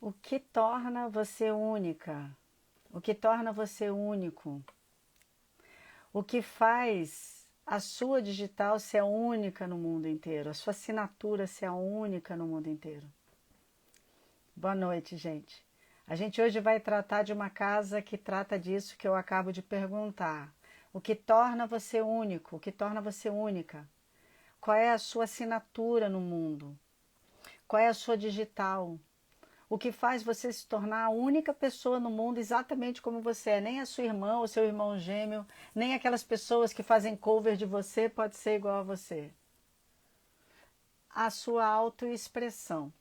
O que torna você única? O que torna você único? O que faz a sua digital ser única no mundo inteiro? A sua assinatura ser única no mundo inteiro? Boa noite, gente. A gente hoje vai tratar de uma casa que trata disso que eu acabo de perguntar. O que torna você único? O que torna você única? Qual é a sua assinatura no mundo? Qual é a sua digital? O que faz você se tornar a única pessoa no mundo exatamente como você é. Nem a sua irmã ou seu irmão gêmeo, nem aquelas pessoas que fazem cover de você pode ser igual a você. A sua autoexpressão.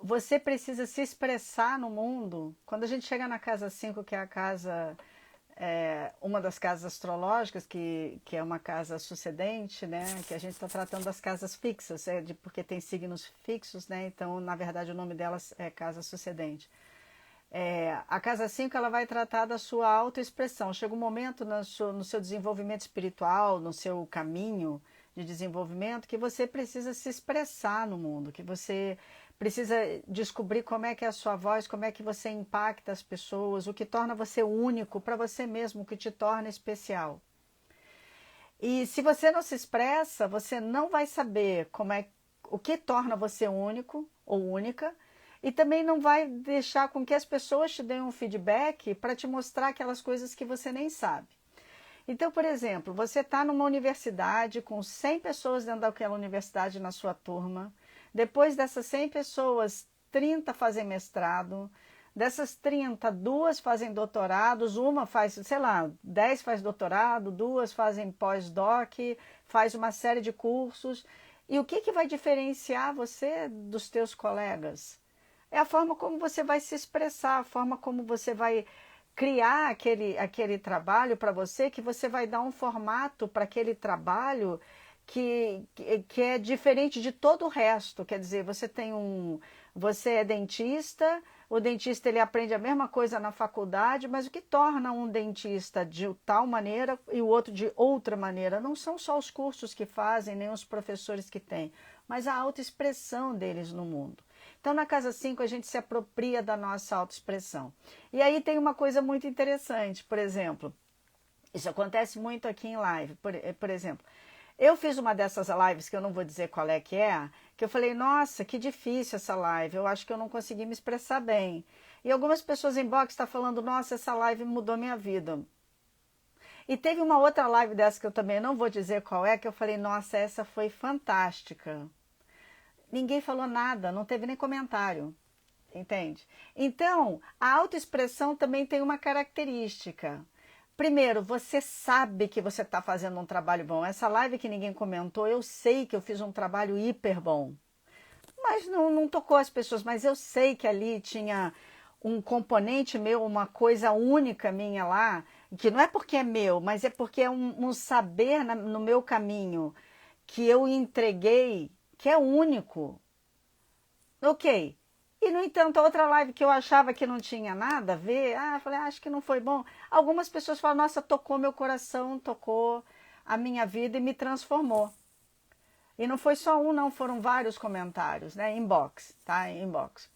Você precisa se expressar no mundo. Quando a gente chega na casa 5, que é a casa, uma das casas astrológicas, que é uma casa sucedente, né? Que a gente está tratando das casas fixas, porque tem signos fixos, né? Então, na verdade, o nome delas é casa sucedente. A casa 5 ela vai tratar da sua autoexpressão. Chega um momento no seu desenvolvimento espiritual, no seu caminho de desenvolvimento, que você precisa se expressar no mundo, que você precisa descobrir como é que é a sua voz, como é que você impacta as pessoas, o que torna você único para você mesmo, o que te torna especial. E se você não se expressa, você não vai saber o que torna você único ou única, e também não vai deixar com que as pessoas te deem um feedback para te mostrar aquelas coisas que você nem sabe. Então, por exemplo, você está numa universidade com 100 pessoas dentro daquela universidade na sua turma. Depois dessas 100 pessoas, 30 fazem mestrado. Dessas 30, duas fazem doutorados, uma faz, sei lá, 10 faz doutorado, duas fazem pós-doc, faz uma série de cursos. E o que vai diferenciar você dos teus colegas? É a forma como você vai se expressar, a forma como você vai criar aquele trabalho para você, que você vai dar um formato para aquele trabalho que é diferente de todo o resto. Quer dizer, você é dentista, o dentista ele aprende a mesma coisa na faculdade, mas o que torna um dentista de tal maneira e o outro de outra maneira não são só os cursos que fazem, nem os professores que têm, mas a autoexpressão deles no mundo. Então, na casa 5 a gente se apropria da nossa autoexpressão. E aí tem uma coisa muito interessante, por exemplo, isso acontece muito aqui em live, por exemplo, eu fiz uma dessas lives, que eu não vou dizer qual é, que eu falei, nossa, que difícil essa live, eu acho que eu não consegui me expressar bem. E algumas pessoas em box estão falando, nossa, essa live mudou minha vida. E teve uma outra live dessa que eu também não vou dizer qual é, que eu falei, nossa, essa foi fantástica. Ninguém falou nada, não teve nem comentário, entende? Então, a autoexpressão também tem uma característica. Primeiro, você sabe que você está fazendo um trabalho bom. Essa live que ninguém comentou, eu sei que eu fiz um trabalho hiper bom. Mas não tocou as pessoas, mas eu sei que ali tinha um componente meu, uma coisa única minha lá, que não é porque é meu, mas é porque é um saber no meu caminho que eu entreguei, que é único. Ok. E, no entanto, a outra live que eu achava que não tinha nada a ver, falei, acho que não foi bom. Algumas pessoas falam, nossa, tocou meu coração, tocou a minha vida e me transformou. E não foi só um, não, foram vários comentários, né? Inbox, tá? Inbox.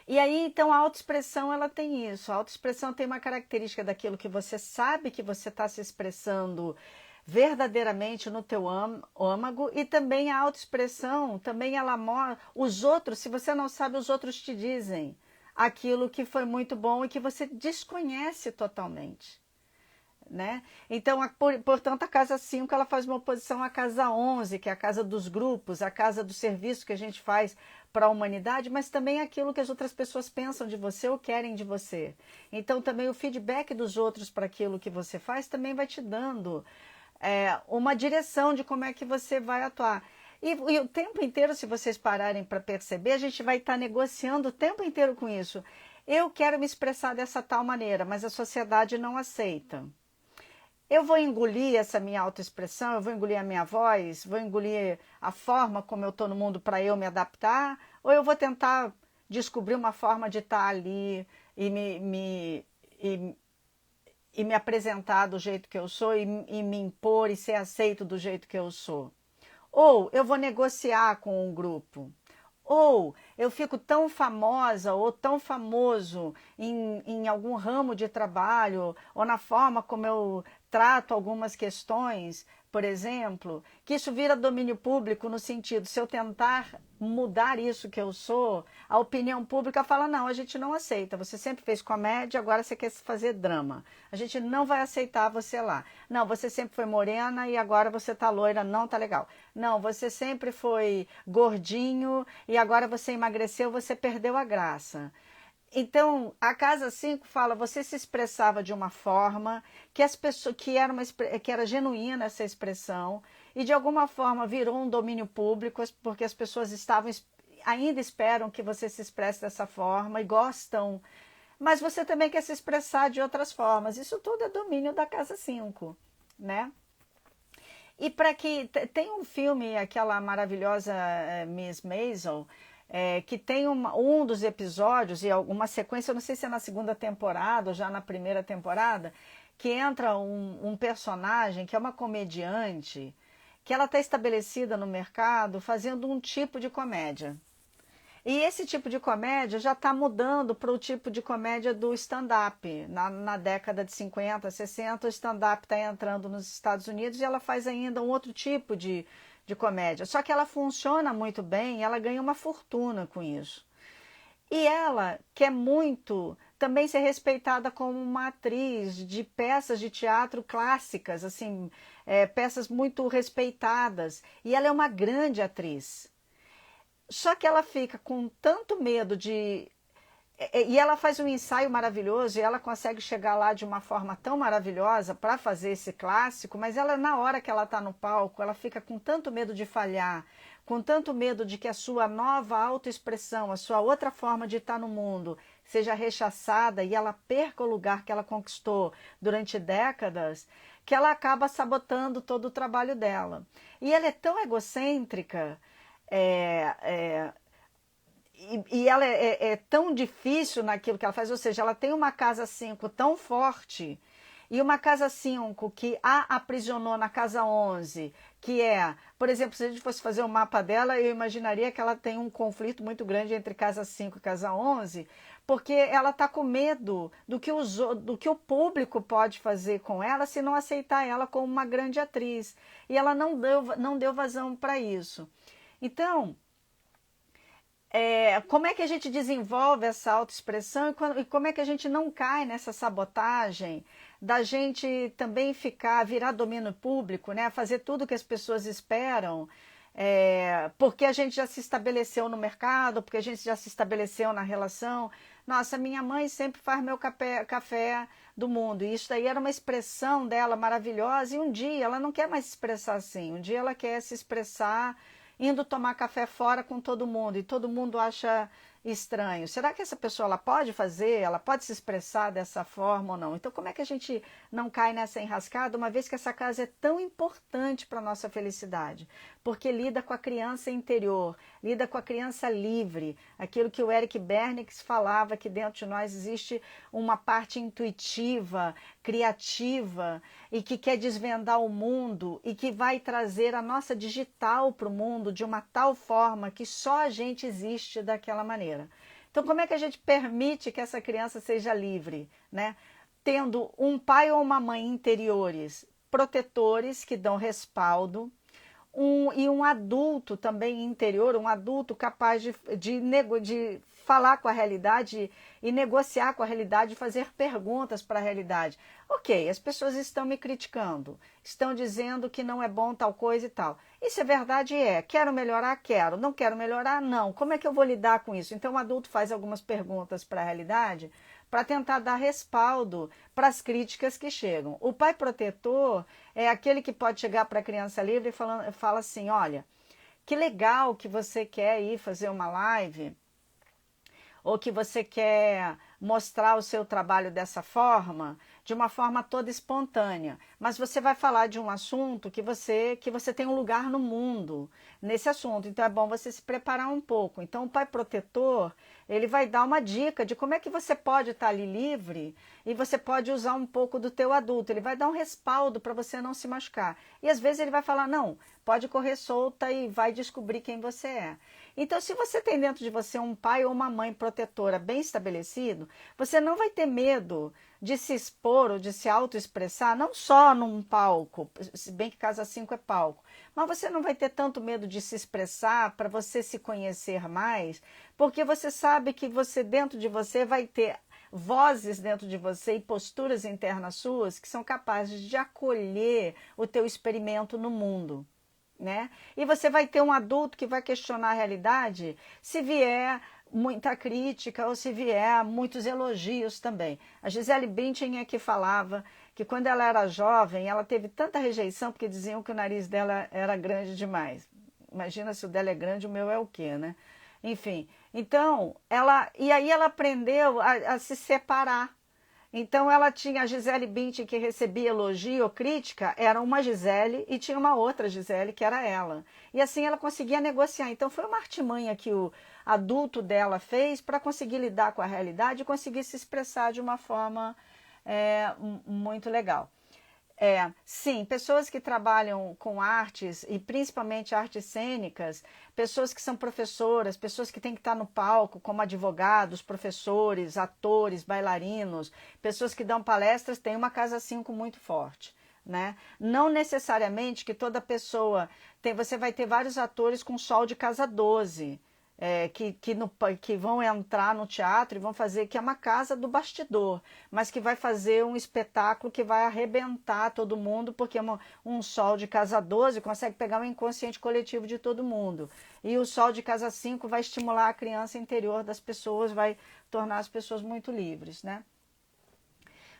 E aí, então, a autoexpressão, ela tem isso. A autoexpressão tem uma característica daquilo que você sabe que você está se expressando verdadeiramente no teu âmago, e também a autoexpressão, também ela mostra, os outros, se você não sabe, os outros te dizem aquilo que foi muito bom e que você desconhece totalmente. Né? Então, portanto, a casa 5 ela faz uma oposição à casa 11, que é a casa dos grupos, a casa do serviço que a gente faz para a humanidade, mas também aquilo que as outras pessoas pensam de você ou querem de você. Então, também o feedback dos outros para aquilo que você faz também vai te dando uma direção de como é que você vai atuar. E o tempo inteiro, se vocês pararem para perceber, a gente vai estar negociando o tempo inteiro com isso. Eu quero me expressar dessa tal maneira, mas a sociedade não aceita. Eu vou engolir essa minha autoexpressão, eu vou engolir a minha voz, vou engolir a forma como eu estou no mundo para eu me adaptar, ou eu vou tentar descobrir uma forma de estar ali e me apresentar do jeito que eu sou e me impor e ser aceito do jeito que eu sou. Ou eu vou negociar com um grupo, Ou eu fico tão famosa ou tão famoso em algum ramo de trabalho, ou na forma como eu trato algumas questões, por exemplo, que isso vira domínio público no sentido, se eu tentar mudar isso que eu sou, a opinião pública fala, não, a gente não aceita, você sempre fez comédia, agora você quer fazer drama. A gente não vai aceitar você lá. Não, você sempre foi morena e agora você tá loira, não tá legal. Não, você sempre foi gordinho e agora você emagreceu, você perdeu a graça. Então, a Casa 5 fala, você se expressava de uma forma que as pessoas que era genuína essa expressão e de alguma forma virou um domínio público, porque as pessoas ainda esperam que você se expresse dessa forma e gostam, mas você também quer se expressar de outras formas. Isso tudo é domínio da Casa 5, né? E para que tem um filme, aquela maravilhosa Miss Maisel, que tem um dos episódios e alguma sequência, eu não sei se é na segunda temporada ou já na primeira temporada, que entra um personagem que é uma comediante, que ela está estabelecida no mercado fazendo um tipo de comédia. E esse tipo de comédia já está mudando para o tipo de comédia do stand-up. Na década de 50, 60, o stand-up está entrando nos Estados Unidos e ela faz ainda um outro tipo de comédia. Só que ela funciona muito bem, ela ganha uma fortuna com isso. E ela quer muito também ser respeitada como uma atriz de peças de teatro clássicas, assim, peças muito respeitadas. E ela é uma grande atriz. Só que ela fica com tanto medo de. E ela faz um ensaio maravilhoso e ela consegue chegar lá de uma forma tão maravilhosa para fazer esse clássico, mas ela, na hora que ela está no palco, ela fica com tanto medo de falhar, com tanto medo de que a sua nova autoexpressão, a sua outra forma de estar no mundo, seja rechaçada e ela perca o lugar que ela conquistou durante décadas, que ela acaba sabotando todo o trabalho dela. E ela é tão egocêntrica. É, é, e ela é tão difícil naquilo que ela faz, ou seja, ela tem uma casa 5 tão forte e uma casa 5 que a aprisionou na casa 11, que é, por exemplo, se a gente fosse fazer um mapa dela, eu imaginaria que ela tem um conflito muito grande entre casa 5 e casa 11, porque ela está com medo do que o público pode fazer com ela se não aceitar ela como uma grande atriz. E ela não deu vazão para isso. Então, como é que a gente desenvolve essa autoexpressão e como é que a gente não cai nessa sabotagem da gente também virar domínio público, né? Fazer tudo que as pessoas esperam, porque a gente já se estabeleceu no mercado, porque a gente já se estabeleceu na relação. Nossa, minha mãe sempre faz meu café do mundo. E isso daí era uma expressão dela maravilhosa. E um dia ela não quer mais se expressar assim. Um dia ela quer se expressar indo tomar café fora com todo mundo e todo mundo acha estranho. Será que essa pessoa ela pode fazer, ela pode se expressar dessa forma ou não? Então, como é que a gente não cai nessa enrascada, uma vez que essa casa é tão importante para a nossa felicidade? Porque lida com a criança interior, lida com a criança livre, aquilo que o Eric Bernix falava, que dentro de nós existe uma parte intuitiva, criativa e que quer desvendar o mundo e que vai trazer a nossa digital para o mundo de uma tal forma que só a gente existe daquela maneira. Então, como é que a gente permite que essa criança seja livre, né? Tendo um pai ou uma mãe interiores, protetores que dão respaldo, e um adulto também interior, um adulto capaz de falar com a realidade e negociar com a realidade, fazer perguntas para a realidade. Ok, as pessoas estão me criticando, estão dizendo que não é bom tal coisa e tal. Isso é verdade? Quero melhorar? Quero. Não quero melhorar? Não. Como é que eu vou lidar com isso? Então o adulto faz algumas perguntas para a realidade para tentar dar respaldo para as críticas que chegam. O pai protetor é aquele que pode chegar para a criança livre e fala assim, olha, que legal que você quer ir fazer uma live, ou que você quer mostrar o seu trabalho dessa forma, de uma forma toda espontânea. Mas você vai falar de um assunto que você tem um lugar no mundo nesse assunto. Então é bom você se preparar um pouco. Então o pai protetor, ele vai dar uma dica de como é que você pode estar ali livre e você pode usar um pouco do teu adulto. Ele vai dar um respaldo para você não se machucar. E às vezes ele vai falar, não, pode correr solta e vai descobrir quem você é. Então, se você tem dentro de você um pai ou uma mãe protetora bem estabelecido, você não vai ter medo de se expor ou de se autoexpressar, não só num palco, se bem que Casa 5 é palco, mas você não vai ter tanto medo de se expressar para você se conhecer mais, porque você sabe que você dentro de você vai ter vozes dentro de você e posturas internas suas que são capazes de acolher o teu experimento no mundo, né? E você vai ter um adulto que vai questionar a realidade se vier muita crítica ou se vier muitos elogios também. A Gisele Bündchen é que falava que quando ela era jovem, ela teve tanta rejeição porque diziam que o nariz dela era grande demais. Imagina se o dela é grande, o meu é o quê, né? Enfim, então, e aí ela aprendeu a se separar. Então ela tinha a Gisele Bündchen que recebia elogio ou crítica, era uma Gisele e tinha uma outra Gisele que era ela. E assim ela conseguia negociar. Então foi uma artimanha que o adulto dela fez para conseguir lidar com a realidade e conseguir se expressar de uma forma muito legal. Sim, pessoas que trabalham com artes, e principalmente artes cênicas, pessoas que são professoras, pessoas que têm que estar no palco, como advogados, professores, atores, bailarinos, pessoas que dão palestras, têm uma Casa 5 muito forte, né? Não necessariamente que toda pessoa você vai ter vários atores com sol de Casa 12, que vão entrar no teatro e vão fazer, que é uma casa do bastidor, mas que vai fazer um espetáculo que vai arrebentar todo mundo, porque um sol de Casa 12 consegue pegar o inconsciente coletivo de todo mundo. E o sol de Casa 5 vai estimular a criança interior das pessoas, vai tornar as pessoas muito livres, né?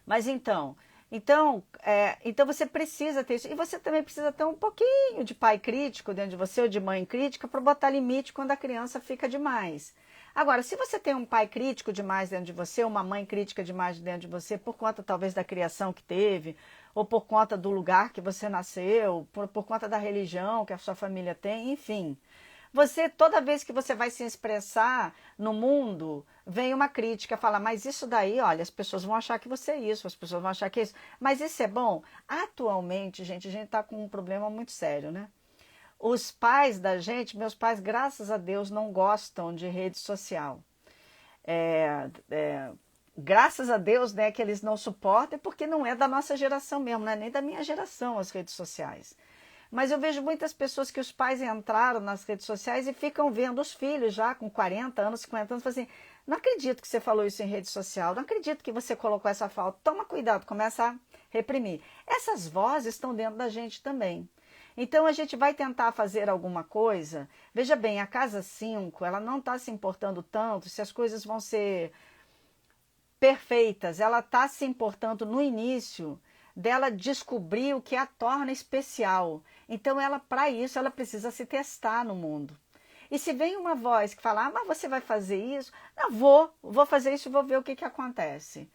Mas então você precisa ter isso. E você também precisa ter um pouquinho de pai crítico dentro de você, ou de mãe crítica, para botar limite quando a criança fica demais. Agora, se você tem um pai crítico demais dentro de você, uma mãe crítica demais dentro de você, por conta talvez da criação que teve, ou por conta do lugar que você nasceu, por conta da religião que a sua família tem, enfim. Você, toda vez que você vai se expressar no mundo, vem uma crítica, fala, mas isso daí, olha, as pessoas vão achar que você é isso, as pessoas vão achar que é isso. Mas isso é bom? Atualmente, gente, a gente está com um problema muito sério, né? Os pais da gente, meus pais, graças a Deus, não gostam de rede social. É, é, Graças a Deus, né, que eles não suportam, porque não é da nossa geração mesmo, não é nem da minha geração as redes sociais. Mas eu vejo muitas pessoas que os pais entraram nas redes sociais e ficam vendo os filhos já com 40 anos, 50 anos, falam assim, não acredito que você falou isso em rede social, não acredito que você colocou essa falta, toma cuidado, começa a reprimir. Essas vozes estão dentro da gente também. Então a gente vai tentar fazer alguma coisa. Veja bem, a Casa 5, ela não está se importando tanto se as coisas vão ser perfeitas, ela está se importando no início dela descobrir o que a torna especial. Então, para isso, ela precisa se testar no mundo. E se vem uma voz que fala, mas você vai fazer isso? Não, vou fazer isso e vou ver o que acontece.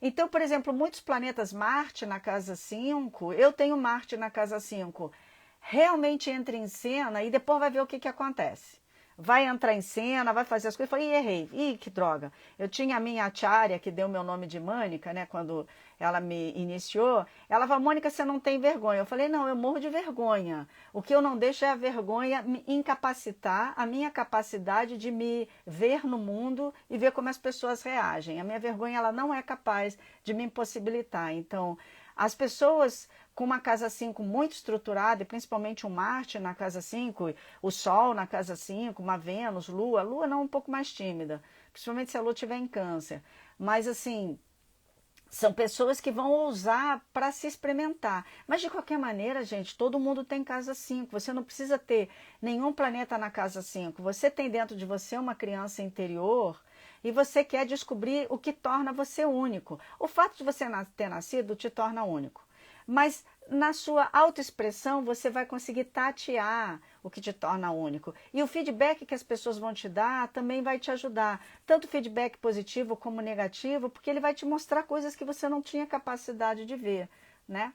Então, por exemplo, muitos planetas Marte na Casa 5, eu tenho Marte na Casa 5, realmente entra em cena e depois vai ver o que acontece. Vai entrar em cena, vai fazer as coisas. Eu falei, errei. Ih, que droga. Eu tinha a minha acharya, que deu meu nome de Mônica, né? Quando ela me iniciou. Ela falou, Mônica, você não tem vergonha. Eu falei, não, eu morro de vergonha. O que eu não deixo é a vergonha me incapacitar a minha capacidade de me ver no mundo e ver como as pessoas reagem. A minha vergonha, ela não é capaz de me impossibilitar. Então, as pessoas com uma Casa 5 muito estruturada, e principalmente um Marte na Casa 5, o Sol na Casa 5, uma Vênus, Lua não um pouco mais tímida, principalmente se a Lua estiver em Câncer. Mas assim, são pessoas que vão ousar para se experimentar. Mas de qualquer maneira, gente, todo mundo tem Casa 5. Você não precisa ter nenhum planeta na Casa 5. Você tem dentro de você uma criança interior e você quer descobrir o que torna você único. O fato de você ter nascido te torna único. Mas na sua autoexpressão você vai conseguir tatear o que te torna único. E o feedback que as pessoas vão te dar também vai te ajudar. Tanto feedback positivo como negativo, porque ele vai te mostrar coisas que você não tinha capacidade de ver, né?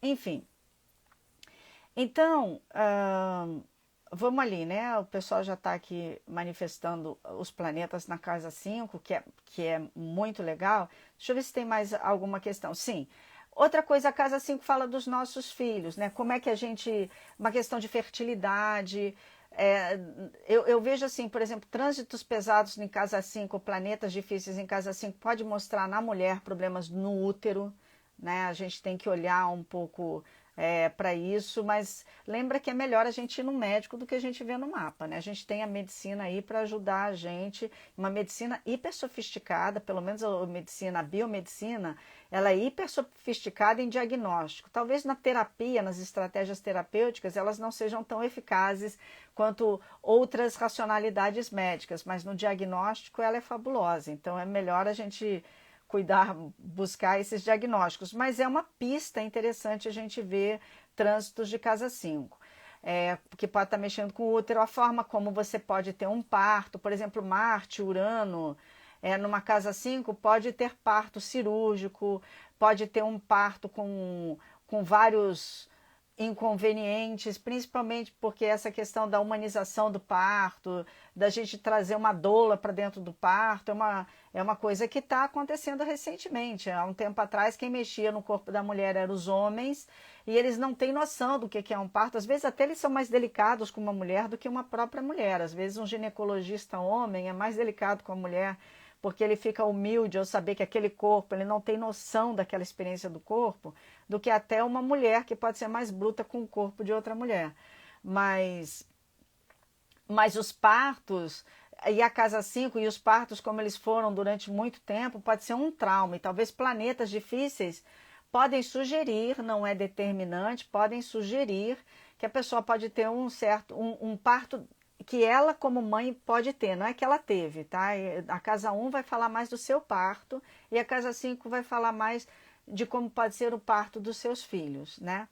Enfim. Então, vamos ali, né? O pessoal já está aqui manifestando os planetas na Casa 5, que é muito legal. Deixa eu ver se tem mais alguma questão. Sim. Outra coisa, a casa 5 fala dos nossos filhos, né? Como é que a gente... Uma questão de fertilidade. Eu vejo assim, por exemplo, trânsitos pesados em casa 5, planetas difíceis em casa 5, pode mostrar na mulher problemas no útero, né? A gente tem que olhar um pouco para isso, mas lembra que é melhor a gente ir no médico do que a gente vê no mapa, né? A gente tem a medicina aí para ajudar a gente, uma medicina hiper sofisticada, pelo menos a medicina, a biomedicina, ela é hiper sofisticada em diagnóstico. Talvez na terapia, nas estratégias terapêuticas, elas não sejam tão eficazes quanto outras racionalidades médicas, mas no diagnóstico ela é fabulosa. Então é melhor a gente cuidar, buscar esses diagnósticos. Mas é uma pista interessante a gente ver trânsitos de casa 5. Porque pode estar mexendo com o útero, a forma como você pode ter um parto, por exemplo, Marte, Urano, numa casa 5 pode ter parto cirúrgico, pode ter um parto com vários inconvenientes, principalmente porque essa questão da humanização do parto, da gente trazer uma doula para dentro do parto, é uma coisa que está acontecendo recentemente. Há um tempo atrás, quem mexia no corpo da mulher eram os homens, e eles não têm noção do que é um parto. Às vezes até eles são mais delicados com uma mulher do que uma própria mulher. Às vezes um ginecologista homem é mais delicado com a mulher, porque ele fica humilde ao saber que aquele corpo, ele não tem noção daquela experiência do corpo, do que até uma mulher que pode ser mais bruta com o corpo de outra mulher. Mas os partos, e a casa 5 e os partos como eles foram durante muito tempo, pode ser um trauma. E talvez planetas difíceis podem sugerir, não é determinante, podem sugerir que a pessoa pode ter um parto que ela como mãe pode ter, não é que ela teve, tá? A casa 1 vai falar mais do seu parto e a casa 5 vai falar mais de como pode ser o parto dos seus filhos, né?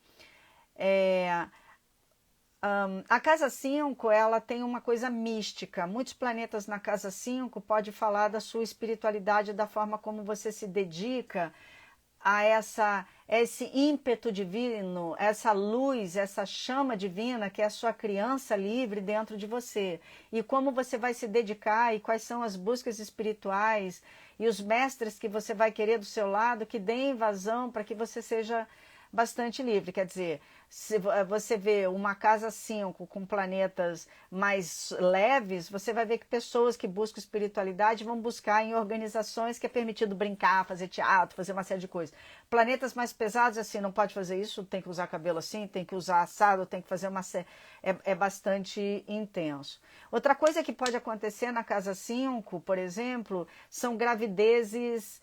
A casa 5, ela tem uma coisa mística. Muitos planetas na casa 5 pode falar da sua espiritualidade, da forma como você se dedica a esse ímpeto divino, essa luz, essa chama divina que é a sua criança livre dentro de você. E como você vai se dedicar e quais são as buscas espirituais e os mestres que você vai querer do seu lado que deem vazão para que você seja bastante livre. Quer dizer, se você vê uma casa 5 com planetas mais leves, você vai ver que pessoas que buscam espiritualidade vão buscar em organizações que é permitido brincar, fazer teatro, fazer uma série de coisas. Planetas mais pesados, assim, não pode fazer isso, tem que usar cabelo assim, tem que usar assado, tem que fazer uma série... É bastante intenso. Outra coisa que pode acontecer na casa 5, por exemplo, são gravidezes...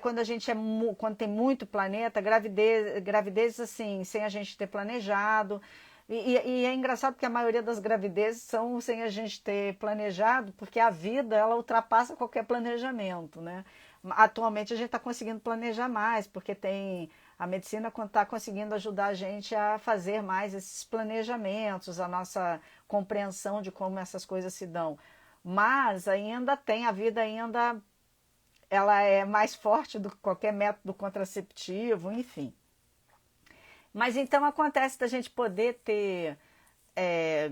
quando tem muito planeta, gravidezes assim, sem a gente ter planejado. E é engraçado porque a maioria das gravidezes são sem a gente ter planejado, porque a vida, ela ultrapassa qualquer planejamento, né? Atualmente a gente está conseguindo planejar mais, porque a medicina está conseguindo ajudar a gente a fazer mais esses planejamentos, a nossa compreensão de como essas coisas se dão. Mas ainda a vida ainda... ela é mais forte do que qualquer método contraceptivo, enfim. Mas então acontece da gente poder ter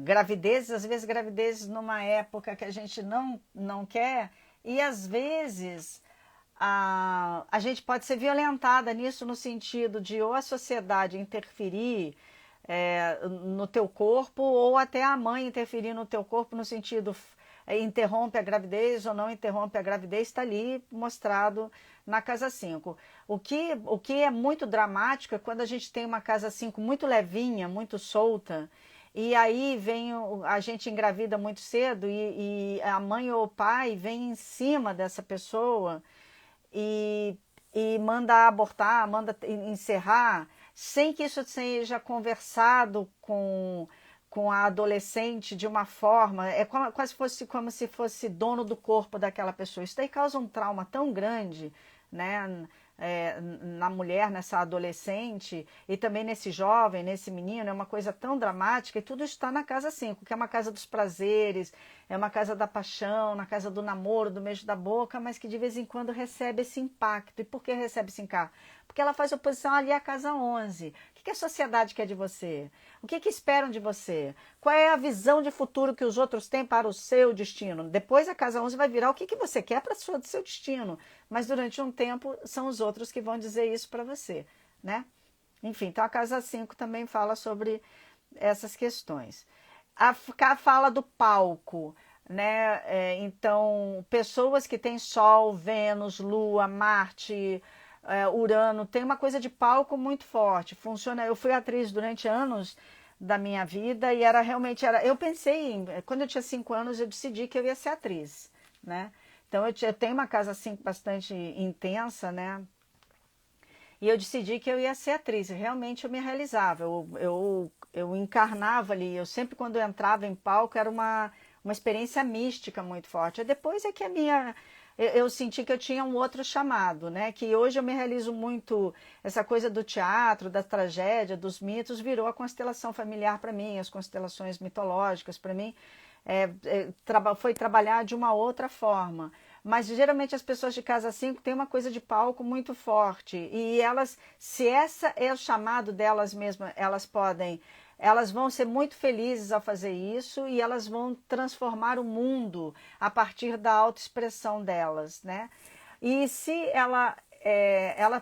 gravidezes, às vezes gravidezes numa época que a gente não quer, e às vezes a gente pode ser violentada nisso no sentido de ou a sociedade interferir no teu corpo, ou até a mãe interferir no teu corpo no sentido... interrompe a gravidez ou não interrompe a gravidez, está ali mostrado na casa 5. O que é muito dramático é quando a gente tem uma casa 5 muito levinha, muito solta, e aí a gente engravida muito cedo e a mãe ou o pai vem em cima dessa pessoa e manda abortar, manda encerrar, sem que isso seja conversado com a adolescente de uma forma, quase como se fosse dono do corpo daquela pessoa. Isso daí causa um trauma tão grande, né, na mulher, nessa adolescente, e também nesse jovem, nesse menino, é uma coisa tão dramática, e tudo está na casa 5, que é uma casa dos prazeres, é uma casa da paixão, na casa do namoro, do beijo da boca, mas que de vez em quando recebe esse impacto. E por que recebe esse impacto? Porque ela faz oposição ali à casa 11. O que a sociedade quer de você? O que esperam de você? Qual é a visão de futuro que os outros têm para o seu destino? Depois a casa 11 vai virar o que você quer para o seu destino. Mas durante um tempo são os outros que vão dizer isso para você. né? Enfim, então a casa 5 também fala sobre essas questões. A fala do palco, né? Então, pessoas que têm Sol, Vênus, Lua, Marte, Urano, tem uma coisa de palco muito forte. Funciona. Eu fui atriz durante anos da minha vida e era realmente Eu pensei, quando eu tinha 5 anos, eu decidi que eu ia ser atriz, né? Então eu tenho uma casa 5 bastante intensa, né? E eu decidi que eu ia ser atriz. Realmente eu me realizava. Eu encarnava ali. Eu sempre, quando eu entrava em palco, era uma experiência mística muito forte. E depois é que eu senti que eu tinha um outro chamado, né? Que hoje eu me realizo muito. Essa coisa do teatro, da tragédia, dos mitos, virou a constelação familiar para mim, as constelações mitológicas para mim. Foi trabalhar de uma outra forma. Mas geralmente as pessoas de casa 5 têm uma coisa de palco muito forte. E elas, se essa é o chamado delas mesmas, elas vão ser muito felizes ao fazer isso e elas vão transformar o mundo a partir da autoexpressão delas, né? E se ela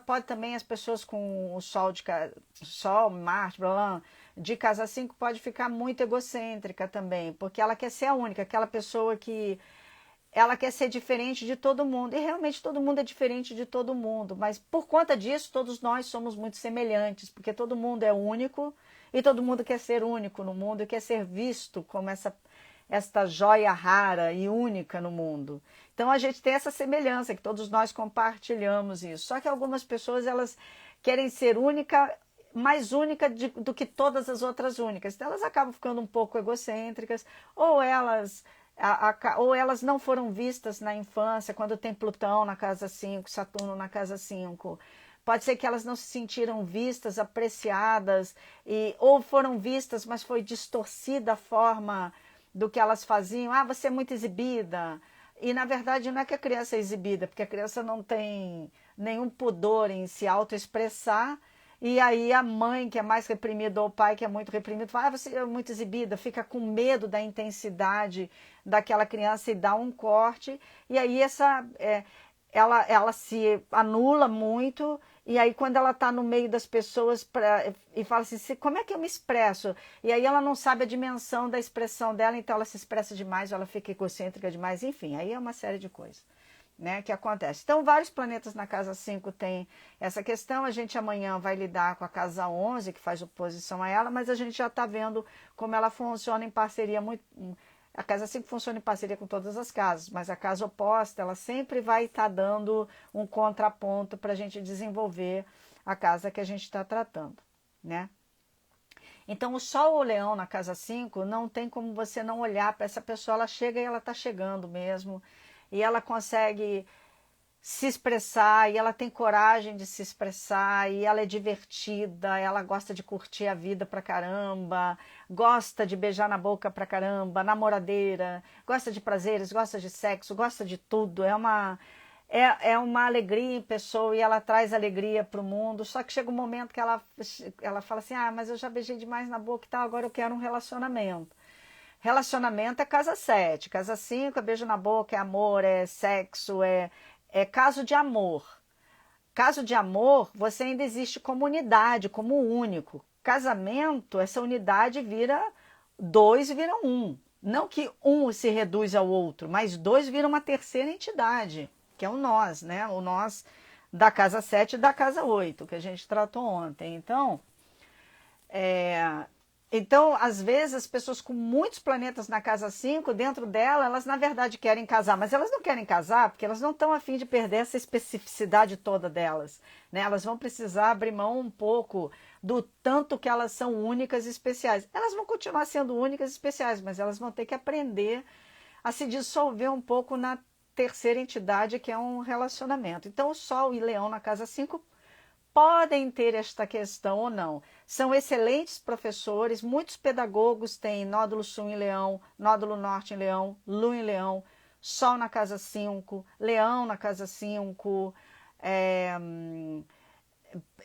pode também, as pessoas com o Sol, Marte, blá, blá, de casa 5 pode ficar muito egocêntrica também, porque ela quer ser a única, aquela pessoa que ela quer ser diferente de todo mundo. E realmente todo mundo é diferente de todo mundo. Mas por conta disso, todos nós somos muito semelhantes, porque todo mundo é único e todo mundo quer ser único no mundo e quer ser visto como esta joia rara e única no mundo. Então a gente tem essa semelhança, que todos nós compartilhamos isso. Só que algumas pessoas, elas querem ser mais única do que todas as outras únicas. Então elas acabam ficando um pouco egocêntricas, ou elas não foram vistas na infância, quando tem Plutão na casa 5, Saturno na casa 5. Pode ser que elas não se sentiram vistas, apreciadas, ou foram vistas, mas foi distorcida a forma do que elas faziam. Ah, você é muito exibida. E, na verdade, não é que a criança é exibida, porque a criança não tem nenhum pudor em se autoexpressar. E aí a mãe, que é mais reprimida, ou o pai, que é muito reprimido, fala, você é muito exibida, fica com medo da intensidade daquela criança e dá um corte. E aí ela se anula muito, e aí quando ela está no meio das pessoas e fala assim, como é que eu me expresso? E aí ela não sabe a dimensão da expressão dela, então ela se expressa demais, ou ela fica egocêntrica demais, enfim, aí é uma série de coisas, né, que acontece. Então, vários planetas na casa 5 tem essa questão. A gente amanhã vai lidar com a casa 11, que faz oposição a ela, mas a gente já está vendo como ela funciona em parceria muito. A casa 5 funciona em parceria com todas as casas, mas a casa oposta, ela sempre vai estar dando um contraponto para a gente desenvolver a casa que a gente está tratando, né? Então, o Sol ou Leão na casa 5, não tem como você não olhar para essa pessoa. Ela chega e ela está chegando mesmo, e ela consegue se expressar, e ela tem coragem de se expressar, e ela é divertida, ela gosta de curtir a vida pra caramba, gosta de beijar na boca pra caramba, namoradeira, gosta de prazeres, gosta de sexo, gosta de tudo, é uma alegria em pessoa, e ela traz alegria para o mundo. Só que chega um momento que ela fala assim, ah, mas eu já beijei demais na boca e tal, agora eu quero um relacionamento. Relacionamento é casa 7, casa 5 é beijo na boca, é amor, é sexo, é caso de amor. Caso de amor, você ainda existe como unidade, como único. Casamento, essa unidade dois viram um. Não que um se reduz ao outro, mas dois viram uma terceira entidade, que é o nós, né? O nós da casa 7 e da casa 8, que a gente tratou ontem. Então, às vezes, as pessoas com muitos planetas na casa 5, dentro dela, elas na verdade querem casar, mas elas não querem casar porque elas não estão a fim de perder essa especificidade toda delas, né? Elas vão precisar abrir mão um pouco do tanto que elas são únicas e especiais. Elas vão continuar sendo únicas e especiais, mas elas vão ter que aprender a se dissolver um pouco na terceira entidade, que é um relacionamento. Então, o Sol e Leão na casa 5 podem ter esta questão ou não. São excelentes professores, muitos pedagogos têm nódulo Sul em Leão, nódulo Norte em Leão, Lua em Leão, Sol na casa 5, Leão na casa 5,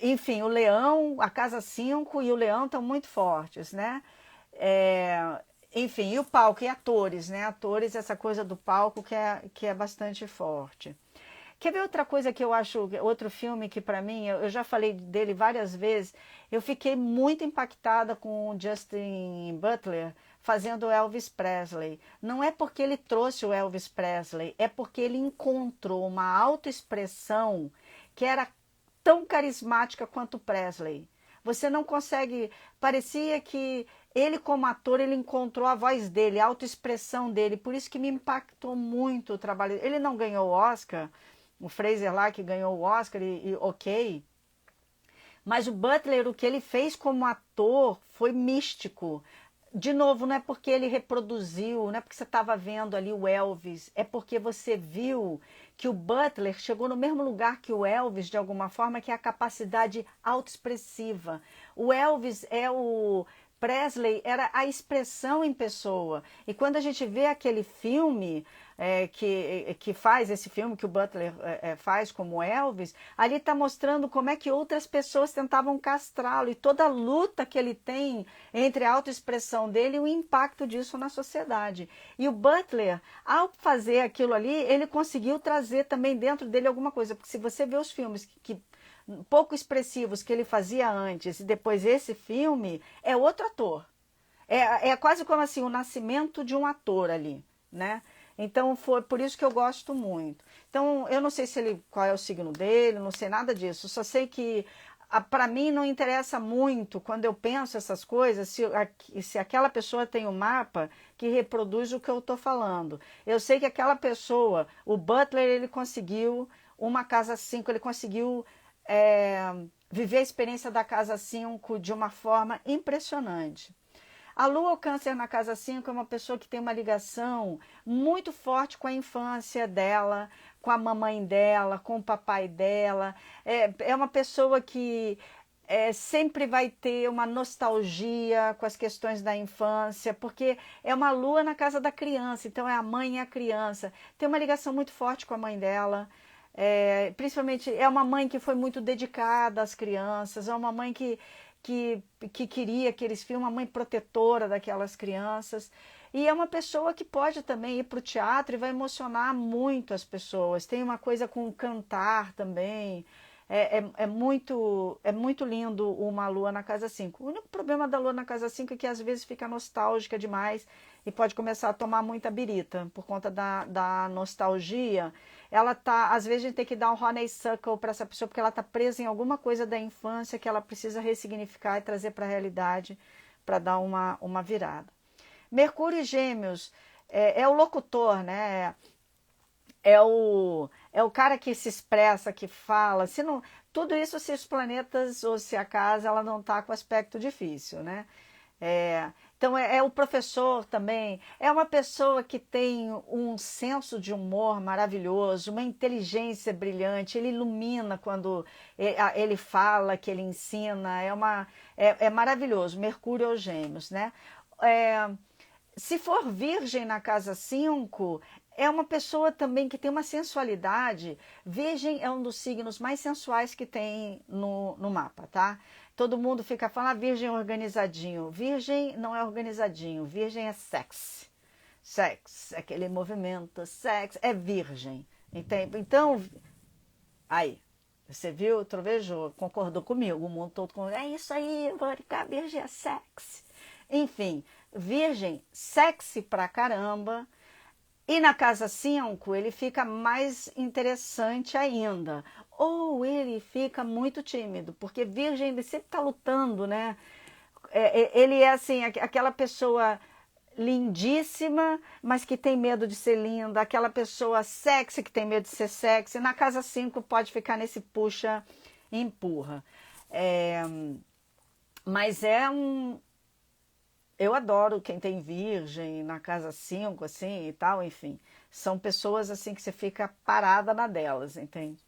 enfim, o Leão, a casa 5 e o Leão estão muito fortes, né? Enfim, e o palco e atores, né? Atores, essa coisa do palco que é bastante forte. Quer ver outra coisa que eu acho, outro filme que para mim, eu já falei dele várias vezes, eu fiquei muito impactada com o Justin Butler fazendo o Elvis Presley. Não é porque ele trouxe o Elvis Presley, é porque ele encontrou uma autoexpressão que era tão carismática quanto o Presley. Você não consegue, parecia que ele como ator, ele encontrou a voz dele, a autoexpressão dele, por isso que me impactou muito o trabalho. Ele não ganhou o Oscar, o Fraser lá que ganhou o Oscar, e ok, mas o Butler, o que ele fez como ator foi místico. De novo, não é porque ele reproduziu, não é porque você estava vendo ali o Elvis, é porque você viu que o Butler chegou no mesmo lugar que o Elvis, de alguma forma, que é a capacidade autoexpressiva. O Elvis é o Presley, era a expressão em pessoa. E quando a gente vê aquele filme, que faz esse filme que o Butler faz como Elvis, ali está mostrando como é que outras pessoas tentavam castrá-lo e toda a luta que ele tem entre a autoexpressão dele e o impacto disso na sociedade. E o Butler, ao fazer aquilo ali, ele conseguiu trazer também dentro dele alguma coisa, porque se você vê os filmes que pouco expressivos que ele fazia antes e depois esse filme, é outro ator. É quase como assim, o nascimento de um ator ali, né? Então foi por isso que eu gosto muito. Então eu não sei se ele, qual é o signo dele, não sei nada disso. Só sei que para mim não interessa muito quando eu penso essas coisas se aquela pessoa tem um mapa que reproduz o que eu estou falando. Eu sei que aquela pessoa, o Butler, ele conseguiu uma casa 5, ele conseguiu viver a experiência da casa 5 de uma forma impressionante. A Lua, o Câncer na casa 5, é uma pessoa que tem uma ligação muito forte com a infância dela, com a mamãe dela, com o papai dela. É uma pessoa que sempre vai ter uma nostalgia com as questões da infância, porque é uma Lua na casa da criança, então é a mãe e a criança. Tem uma ligação muito forte com a mãe dela. Principalmente é uma mãe que foi muito dedicada às crianças, é uma mãe que queria que eles filmem, uma mãe protetora daquelas crianças. E é uma pessoa que pode também ir para o teatro e vai emocionar muito as pessoas. Tem uma coisa com o cantar também. É muito lindo uma Lua na casa 5. O único problema da Lua na casa 5 é que às vezes fica nostálgica demais e pode começar a tomar muita birita por conta da nostalgia. Ela tá, às vezes a gente tem que dar um honeysuckle para essa pessoa porque ela está presa em alguma coisa da infância que ela precisa ressignificar e trazer para a realidade para dar uma virada. Mercúrio e Gêmeos é o locutor, né? É o cara que se expressa, que fala. Se não, tudo isso se os planetas ou se a casa ela não está com aspecto difícil, né? Então é o professor também, é uma pessoa que tem um senso de humor maravilhoso, uma inteligência brilhante, ele ilumina quando ele fala, que ele ensina, é maravilhoso. Mercúrio ou Gêmeos, né? Se for Virgem na casa 5, é uma pessoa também que tem uma sensualidade. Virgem é um dos signos mais sensuais que tem no mapa, tá? Todo mundo fica falando, Virgem é organizadinho. Virgem não é organizadinho, Virgem é sexy. Sexy, aquele movimento, sexy, é Virgem. Entende? Então, aí, você viu, trovejou, concordou comigo, o mundo todo concordou. É isso aí, Mônica, Virgem é sexy. Enfim, Virgem, sexy pra caramba. E na casa 5 ele fica mais interessante ainda. Ou ele fica muito tímido, porque Virgem ele sempre está lutando, né? Ele é assim, aquela pessoa lindíssima, mas que tem medo de ser linda, aquela pessoa sexy que tem medo de ser sexy. Na casa 5 pode ficar nesse puxa e empurra. Mas eu adoro quem tem Virgem na casa 5, assim, e tal, enfim. São pessoas, assim, que você fica parada na delas, entende?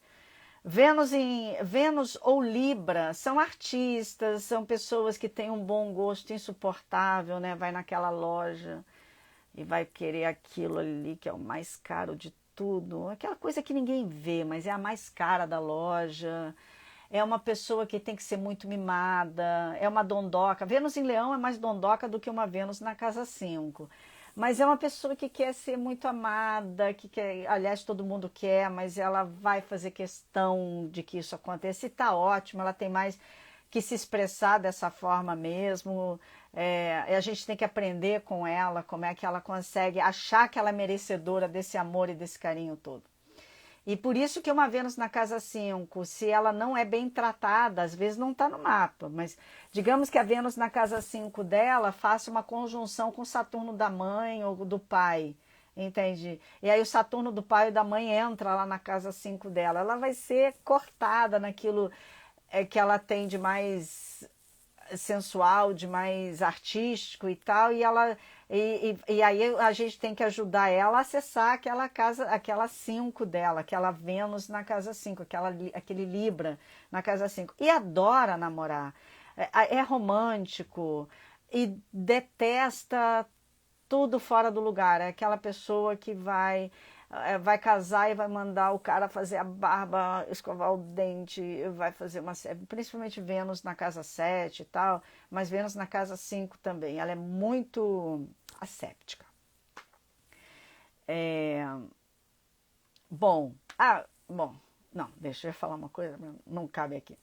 Vênus ou Libra são artistas, são pessoas que têm um bom gosto insuportável, né? Vai naquela loja e vai querer aquilo ali que é o mais caro de tudo. Aquela coisa que ninguém vê, mas é a mais cara da loja. É uma pessoa que tem que ser muito mimada, é uma dondoca. Vênus em Leão é mais dondoca do que uma Vênus na casa 5. Mas é uma pessoa que quer ser muito amada, que quer, aliás, todo mundo quer, mas ela vai fazer questão de que isso aconteça. E tá ótimo, ela tem mais que se expressar dessa forma mesmo. A gente tem que aprender com ela como é que ela consegue achar que ela é merecedora desse amor e desse carinho todo. E por isso que uma Vênus na casa 5, se ela não é bem tratada, às vezes não está no mapa, mas digamos que a Vênus na casa 5 dela faça uma conjunção com o Saturno da mãe ou do pai, entende? E aí o Saturno do pai ou da mãe entra lá na casa 5 dela, ela vai ser cortada naquilo que ela tem de mais sensual, de mais artístico e tal, e aí a gente tem que ajudar ela a acessar aquela casa, aquela 5 dela, aquela Vênus na casa 5, aquele Libra na casa 5. E adora namorar, é romântico e detesta tudo fora do lugar. É aquela pessoa que vai casar e vai mandar o cara fazer a barba, escovar o dente, vai fazer uma série, principalmente Vênus na casa 7 e tal, mas Vênus na casa 5 também. Ela é muito asséptica. Bom, não, deixa eu falar uma coisa, não cabe aqui.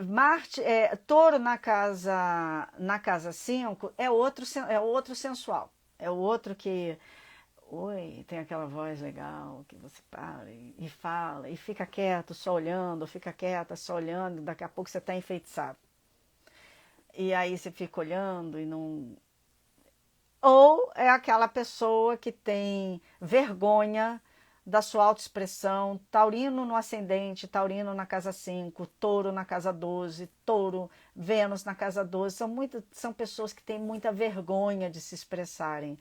Marte, Touro na casa 5 é outro sensual, é o outro que oi, tem aquela voz legal que você para e fala, e fica quieto só olhando, ou fica quieta só olhando, daqui a pouco você está enfeitiçado. E aí você fica olhando e não. Ou é aquela pessoa que tem vergonha da sua autoexpressão, taurino no ascendente, taurino na casa 5, touro na casa 12, touro, Vênus na casa 12, são pessoas que têm muita vergonha de se expressarem,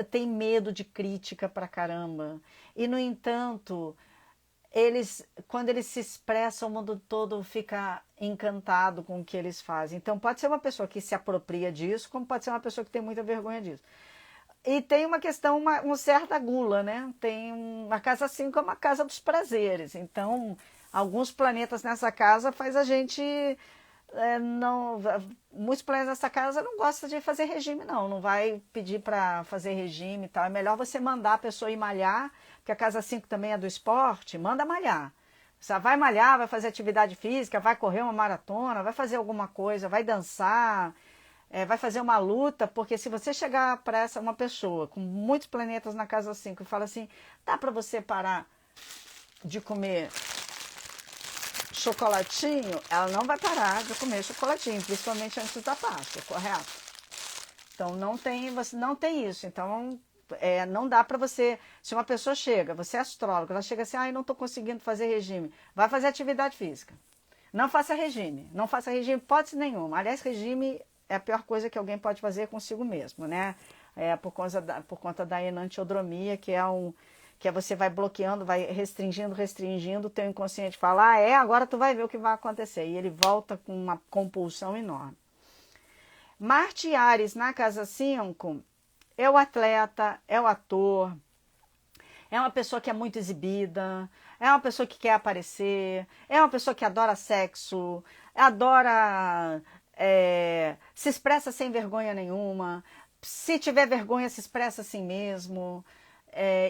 têm medo de crítica pra caramba. E, no entanto, quando eles se expressam, o mundo todo fica encantado com o que eles fazem. Então, pode ser uma pessoa que se apropria disso, como pode ser uma pessoa que tem muita vergonha disso. E tem uma questão, uma certa gula, né? A casa 5 é uma casa dos prazeres. Então, alguns planetas nessa casa faz a gente não. Muitos planetas nessa casa não gostam de fazer regime, não vai pedir para fazer regime e tal. É melhor você mandar a pessoa ir malhar, porque a casa 5 também é do esporte, manda malhar. Você vai malhar, vai fazer atividade física, vai correr uma maratona, vai fazer alguma coisa, vai dançar, vai fazer uma luta, porque se você chegar para uma pessoa com muitos planetas na casa 5 e fala assim, dá para você parar de comer chocolatinho, ela não vai parar de comer chocolatinho, principalmente antes da Páscoa, correto? Então você não tem isso. Então não dá para você. Se uma pessoa chega, você é astróloga, ela chega assim, não estou conseguindo fazer regime, vai fazer atividade física. Não faça regime, não faça regime, hipótese nenhuma. Aliás, regime é a pior coisa que alguém pode fazer consigo mesmo, né? Por conta da enantiodromia, que você vai bloqueando, vai restringindo, o teu inconsciente fala, agora tu vai ver o que vai acontecer. E ele volta com uma compulsão enorme. Marte e Áries na casa 5 é o atleta, é o ator, é uma pessoa que é muito exibida, é uma pessoa que quer aparecer, é uma pessoa que adora sexo, adora se expressa sem vergonha nenhuma, se tiver vergonha se expressa assim mesmo,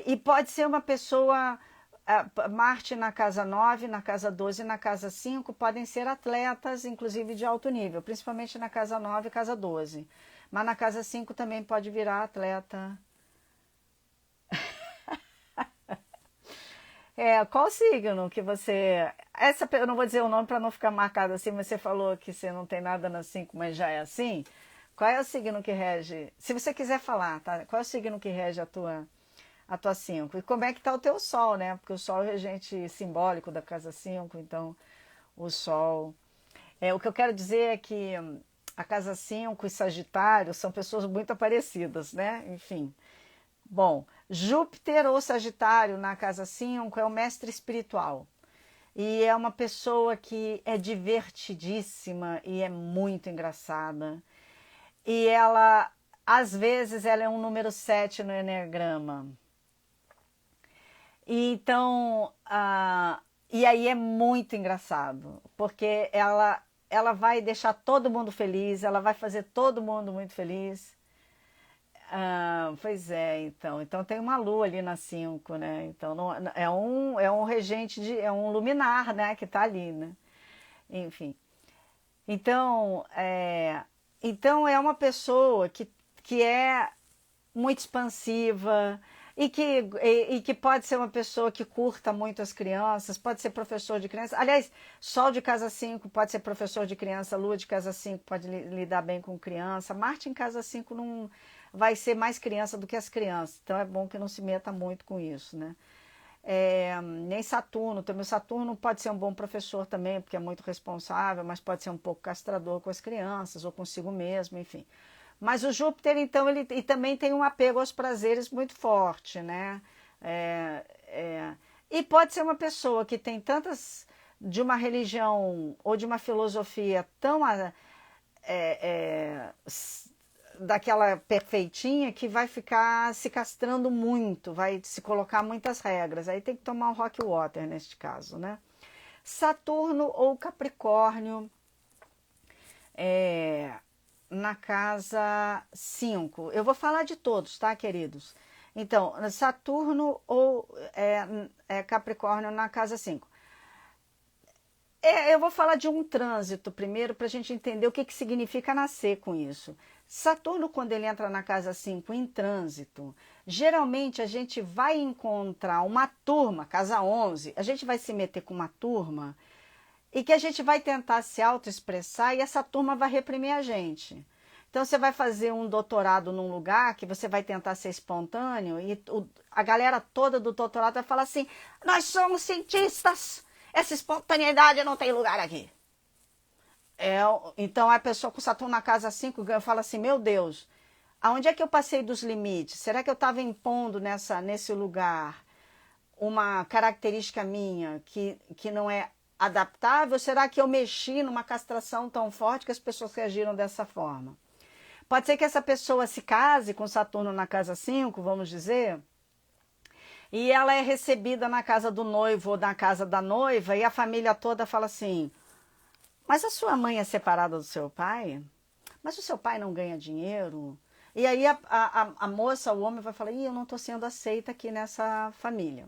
e pode ser uma pessoa, Marte na casa 9, na casa 12 e na casa 5 podem ser atletas, inclusive de alto nível, principalmente na casa 9 e casa 12, mas na casa 5 também pode virar atleta. Qual signo que você... eu não vou dizer o nome para não ficar marcado assim, mas você falou que você não tem nada na 5, mas já é assim. Qual é o signo que rege... Se você quiser falar, tá? Qual é o signo que rege a tua 5? E como é que tá o teu Sol, né? Porque o Sol é o regente simbólico da casa 5, então o Sol... o que eu quero dizer é que a casa 5 e Sagitário são pessoas muito parecidas, né? Enfim... Bom, Júpiter ou Sagitário na casa 5 é o mestre espiritual. E é uma pessoa que é divertidíssima e é muito engraçada. E ela, às vezes, ela é um número 7 no Eneagrama. E então, e aí é muito engraçado, porque ela vai deixar todo mundo feliz, ela vai fazer todo mundo muito feliz. Pois é, então tem uma lua ali na 5, né? Então é um regente é um luminar, né, que está ali, né? Enfim. Então, é uma pessoa que é muito expansiva e que pode ser uma pessoa que curta muito as crianças, pode ser professor de criança. Aliás, Sol de casa 5 pode ser professor de criança, Lua de casa 5 pode lidar bem com criança, Marte em casa 5 não vai ser mais criança do que as crianças, então é bom que não se meta muito com isso, né? Nem Saturno, também Saturno pode ser um bom professor também, porque é muito responsável, mas pode ser um pouco castrador com as crianças ou consigo mesmo, enfim. Mas o Júpiter, então, ele e também tem um apego aos prazeres muito forte, né? É, e pode ser uma pessoa que tem tantas, de uma religião ou de uma filosofia tão daquela perfeitinha que vai ficar se castrando muito, vai se colocar muitas regras. Aí tem que tomar um rock water neste caso, né? Saturno ou Capricórnio na casa 5. Eu vou falar de todos, tá, queridos? Então, Saturno ou Capricórnio na casa 5. Eu vou falar de um trânsito primeiro para a gente entender o que significa nascer com isso. Saturno, quando ele entra na casa 5 em trânsito, geralmente a gente vai encontrar uma turma, casa 11, a gente vai se meter com uma turma e que a gente vai tentar se autoexpressar e essa turma vai reprimir a gente. Então você vai fazer um doutorado num lugar que você vai tentar ser espontâneo e a galera toda do doutorado vai falar assim: nós somos cientistas, essa espontaneidade não tem lugar aqui. Então a pessoa com Saturno na casa 5 fala assim: meu Deus, aonde é que eu passei dos limites? Será que eu estava impondo nesse lugar uma característica minha que não é adaptável? Será que eu mexi numa castração tão forte que as pessoas reagiram dessa forma? Pode ser que essa pessoa se case com Saturno na casa 5, vamos dizer, e ela é recebida na casa do noivo ou na casa da noiva e a família toda fala assim: mas a sua mãe é separada do seu pai? Mas o seu pai não ganha dinheiro? E aí a moça, o homem vai falar: ih, eu não estou sendo aceita aqui nessa família.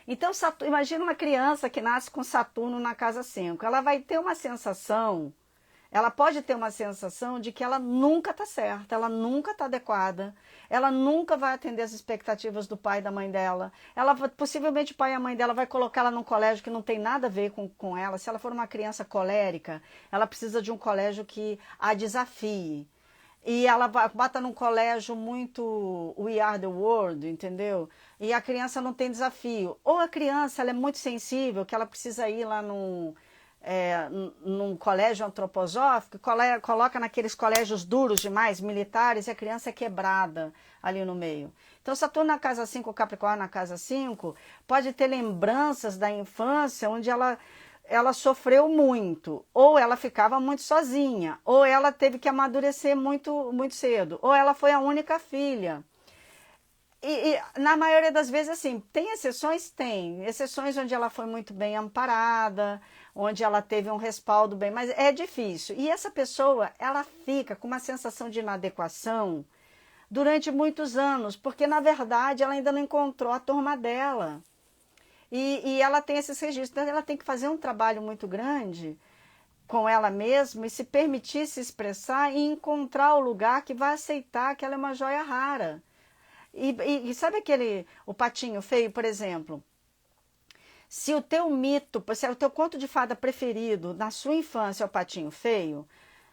Então, imagina uma criança que nasce com Saturno na casa 5. Ela vai ter uma sensação, ela pode ter uma sensação de que ela nunca está certa, ela nunca está adequada, ela nunca vai atender as expectativas do pai e da mãe dela. Possivelmente o pai e a mãe dela vai colocar ela num colégio que não tem nada a ver com ela. Se ela for uma criança colérica, ela precisa de um colégio que a desafie. E ela bota num colégio muito We Are the World, entendeu? E a criança não tem desafio. Ou a criança ela é muito sensível, que ela precisa ir lá num colégio antroposófico, coloca naqueles colégios duros demais, militares, e a criança é quebrada ali no meio. Então, Saturno na casa 5, Capricórnio na casa 5, pode ter lembranças da infância onde ela sofreu muito, ou ela ficava muito sozinha, ou ela teve que amadurecer muito, muito cedo, ou ela foi a única filha. E na maioria das vezes, assim, tem exceções? Tem. Exceções onde ela foi muito bem amparada, onde ela teve um respaldo bem, mas é difícil. E essa pessoa, ela fica com uma sensação de inadequação durante muitos anos, porque na verdade ela ainda não encontrou a turma dela. E ela tem esses registros, então ela tem que fazer um trabalho muito grande com ela mesma e se permitir se expressar e encontrar o lugar que vai aceitar que ela é uma joia rara. E sabe o patinho feio, por exemplo? Se o teu mito, se é o teu conto de fada preferido na sua infância é o patinho feio,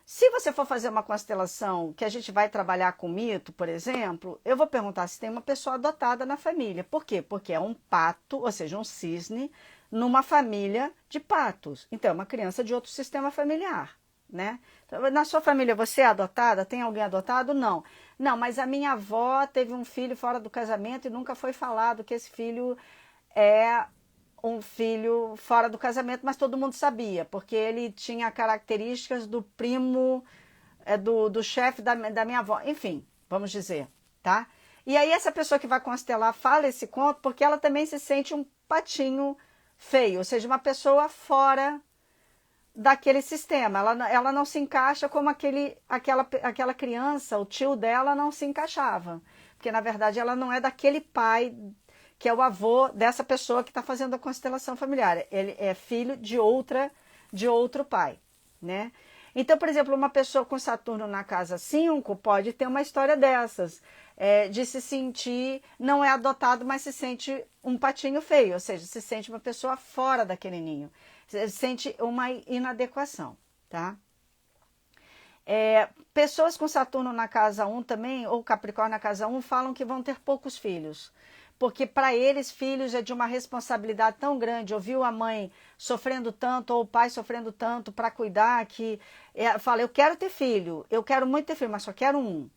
se você for fazer uma constelação que a gente vai trabalhar com mito, por exemplo, eu vou perguntar se tem uma pessoa adotada na família. Por quê? Porque é um pato, ou seja, um cisne, numa família de patos. Então, é uma criança de outro sistema familiar, né? Então, na sua família, você é adotada? Tem alguém adotado? Não. Não, mas a minha avó teve um filho fora do casamento e nunca foi falado que esse filho é um filho fora do casamento, mas todo mundo sabia, porque ele tinha características do primo, do chefe da minha avó, enfim, vamos dizer, tá? E aí essa pessoa que vai constelar fala esse conto porque ela também se sente um patinho feio, ou seja, uma pessoa fora daquele sistema. Ela não se encaixa como aquela criança, o tio dela não se encaixava. Porque, na verdade, ela não é daquele pai que é o avô dessa pessoa que está fazendo a constelação familiar. Ele é filho de outro pai, né? Então, por exemplo, uma pessoa com Saturno na casa 5 pode ter uma história dessas, de se sentir, não é adotado, mas se sente um patinho feio, ou seja, se sente uma pessoa fora daquele ninho, se sente uma inadequação, tá? Pessoas com Saturno na casa 1 também, ou Capricórnio na casa 1, falam que vão ter poucos filhos. Porque para eles, filhos é de uma responsabilidade tão grande. Ouviu a mãe sofrendo tanto, ou o pai sofrendo tanto para cuidar, que fala, eu quero ter filho, eu quero muito ter filho, mas só quero um.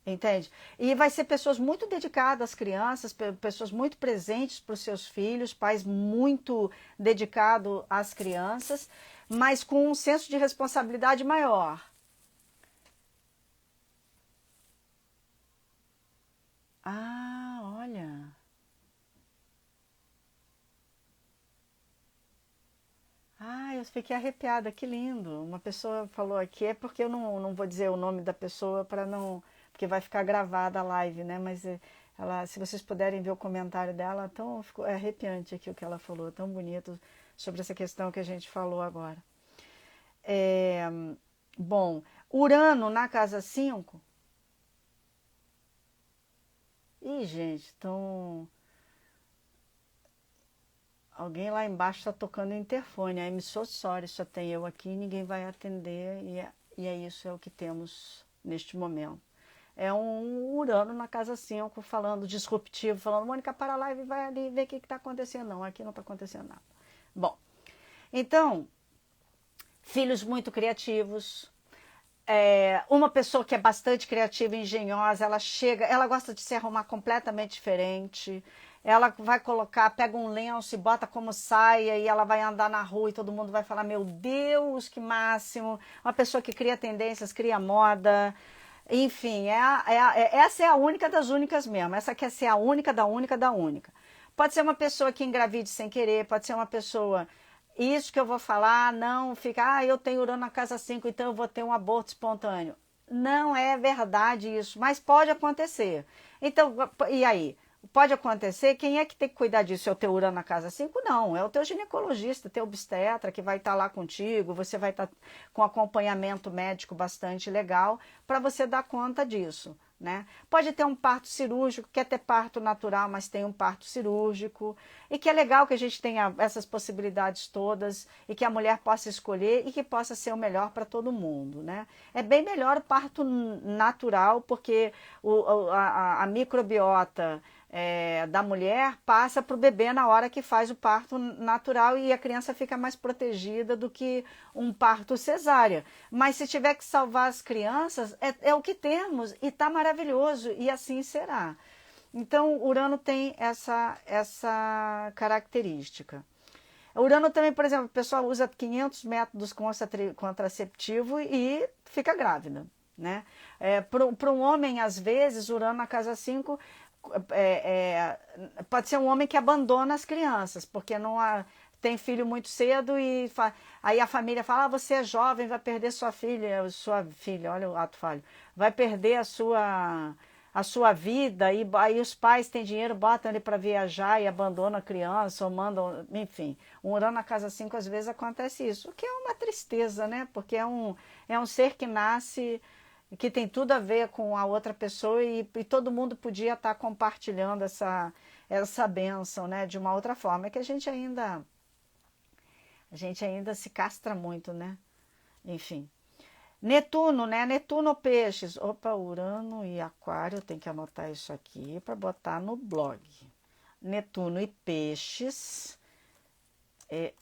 Entende? E vai ser pessoas muito dedicadas às crianças, pessoas muito presentes para os seus filhos, pais muito dedicados às crianças, mas com um senso de responsabilidade maior. Ah, olha. Ah, eu fiquei arrepiada, que lindo. Uma pessoa falou aqui, é porque eu não vou dizer o nome da pessoa para não, porque vai ficar gravada a live, né? Mas ela, se vocês puderem ver o comentário dela, ficou arrepiante aqui o que ela falou, tão bonito sobre essa questão que a gente falou agora. É, bom, Urano na casa 5. Ih, gente, então alguém lá embaixo está tocando o interfone. Aí me sou sorry, só tem eu aqui, ninguém vai atender e é isso, é o que temos neste momento. É um Urano na casa 5 falando disruptivo, falando, Mônica, para lá e vai ali ver o que está acontecendo. Não, aqui não está acontecendo nada. Bom, então, filhos muito criativos. Uma pessoa que é bastante criativa e engenhosa, ela gosta de se arrumar completamente diferente. Ela vai colocar, pega um lenço e bota como saia e ela vai andar na rua e todo mundo vai falar, meu Deus, que máximo. Uma pessoa que cria tendências, cria moda. Enfim, essa é a única das únicas mesmo. Essa quer ser a única da única da única. Pode ser uma pessoa que engravide sem querer, pode ser uma pessoa. Isso que eu vou falar, não fica, eu tenho Urano na casa 5, então eu vou ter um aborto espontâneo. Não é verdade isso, mas pode acontecer. Então, e aí? Pode acontecer, quem é que tem que cuidar disso? É o teu Urano na casa 5? Não, é o teu ginecologista, teu obstetra que vai estar lá contigo, você vai estar com acompanhamento médico bastante legal para você dar conta disso. Né? Pode ter um parto cirúrgico, quer ter parto natural, mas tem um parto cirúrgico, e que é legal que a gente tenha essas possibilidades todas e que a mulher possa escolher e que possa ser o melhor para todo mundo. Né? É bem melhor o parto natural, porque a microbiota da mulher passa para o bebê na hora que faz o parto natural e a criança fica mais protegida do que um parto cesárea. Mas se tiver que salvar as crianças, é o que temos e está maravilhoso e assim será. Então, Urano tem essa característica. Urano também, por exemplo, o pessoal usa 500 métodos contraceptivos e fica grávida. Né? Para um homem, às vezes, Urano na casa 5 pode ser um homem que abandona as crianças, porque não tem filho muito cedo e aí a família fala, você é jovem, vai perder sua filha, olha o ato falho, vai perder a sua vida, e aí os pais têm dinheiro, botam ele para viajar e abandonam a criança, ou mandam, enfim, um Urano na casa 5 às vezes acontece isso, o que é uma tristeza, né? Porque é um ser que nasce, que tem tudo a ver com a outra pessoa e todo mundo podia estar compartilhando essa bênção, né, de uma outra forma. É que a gente ainda se castra muito, né? Enfim. Netuno, né? Netuno ou peixes. Opa, Urano e Aquário, eu tenho que anotar isso aqui para botar no blog. Netuno e peixes.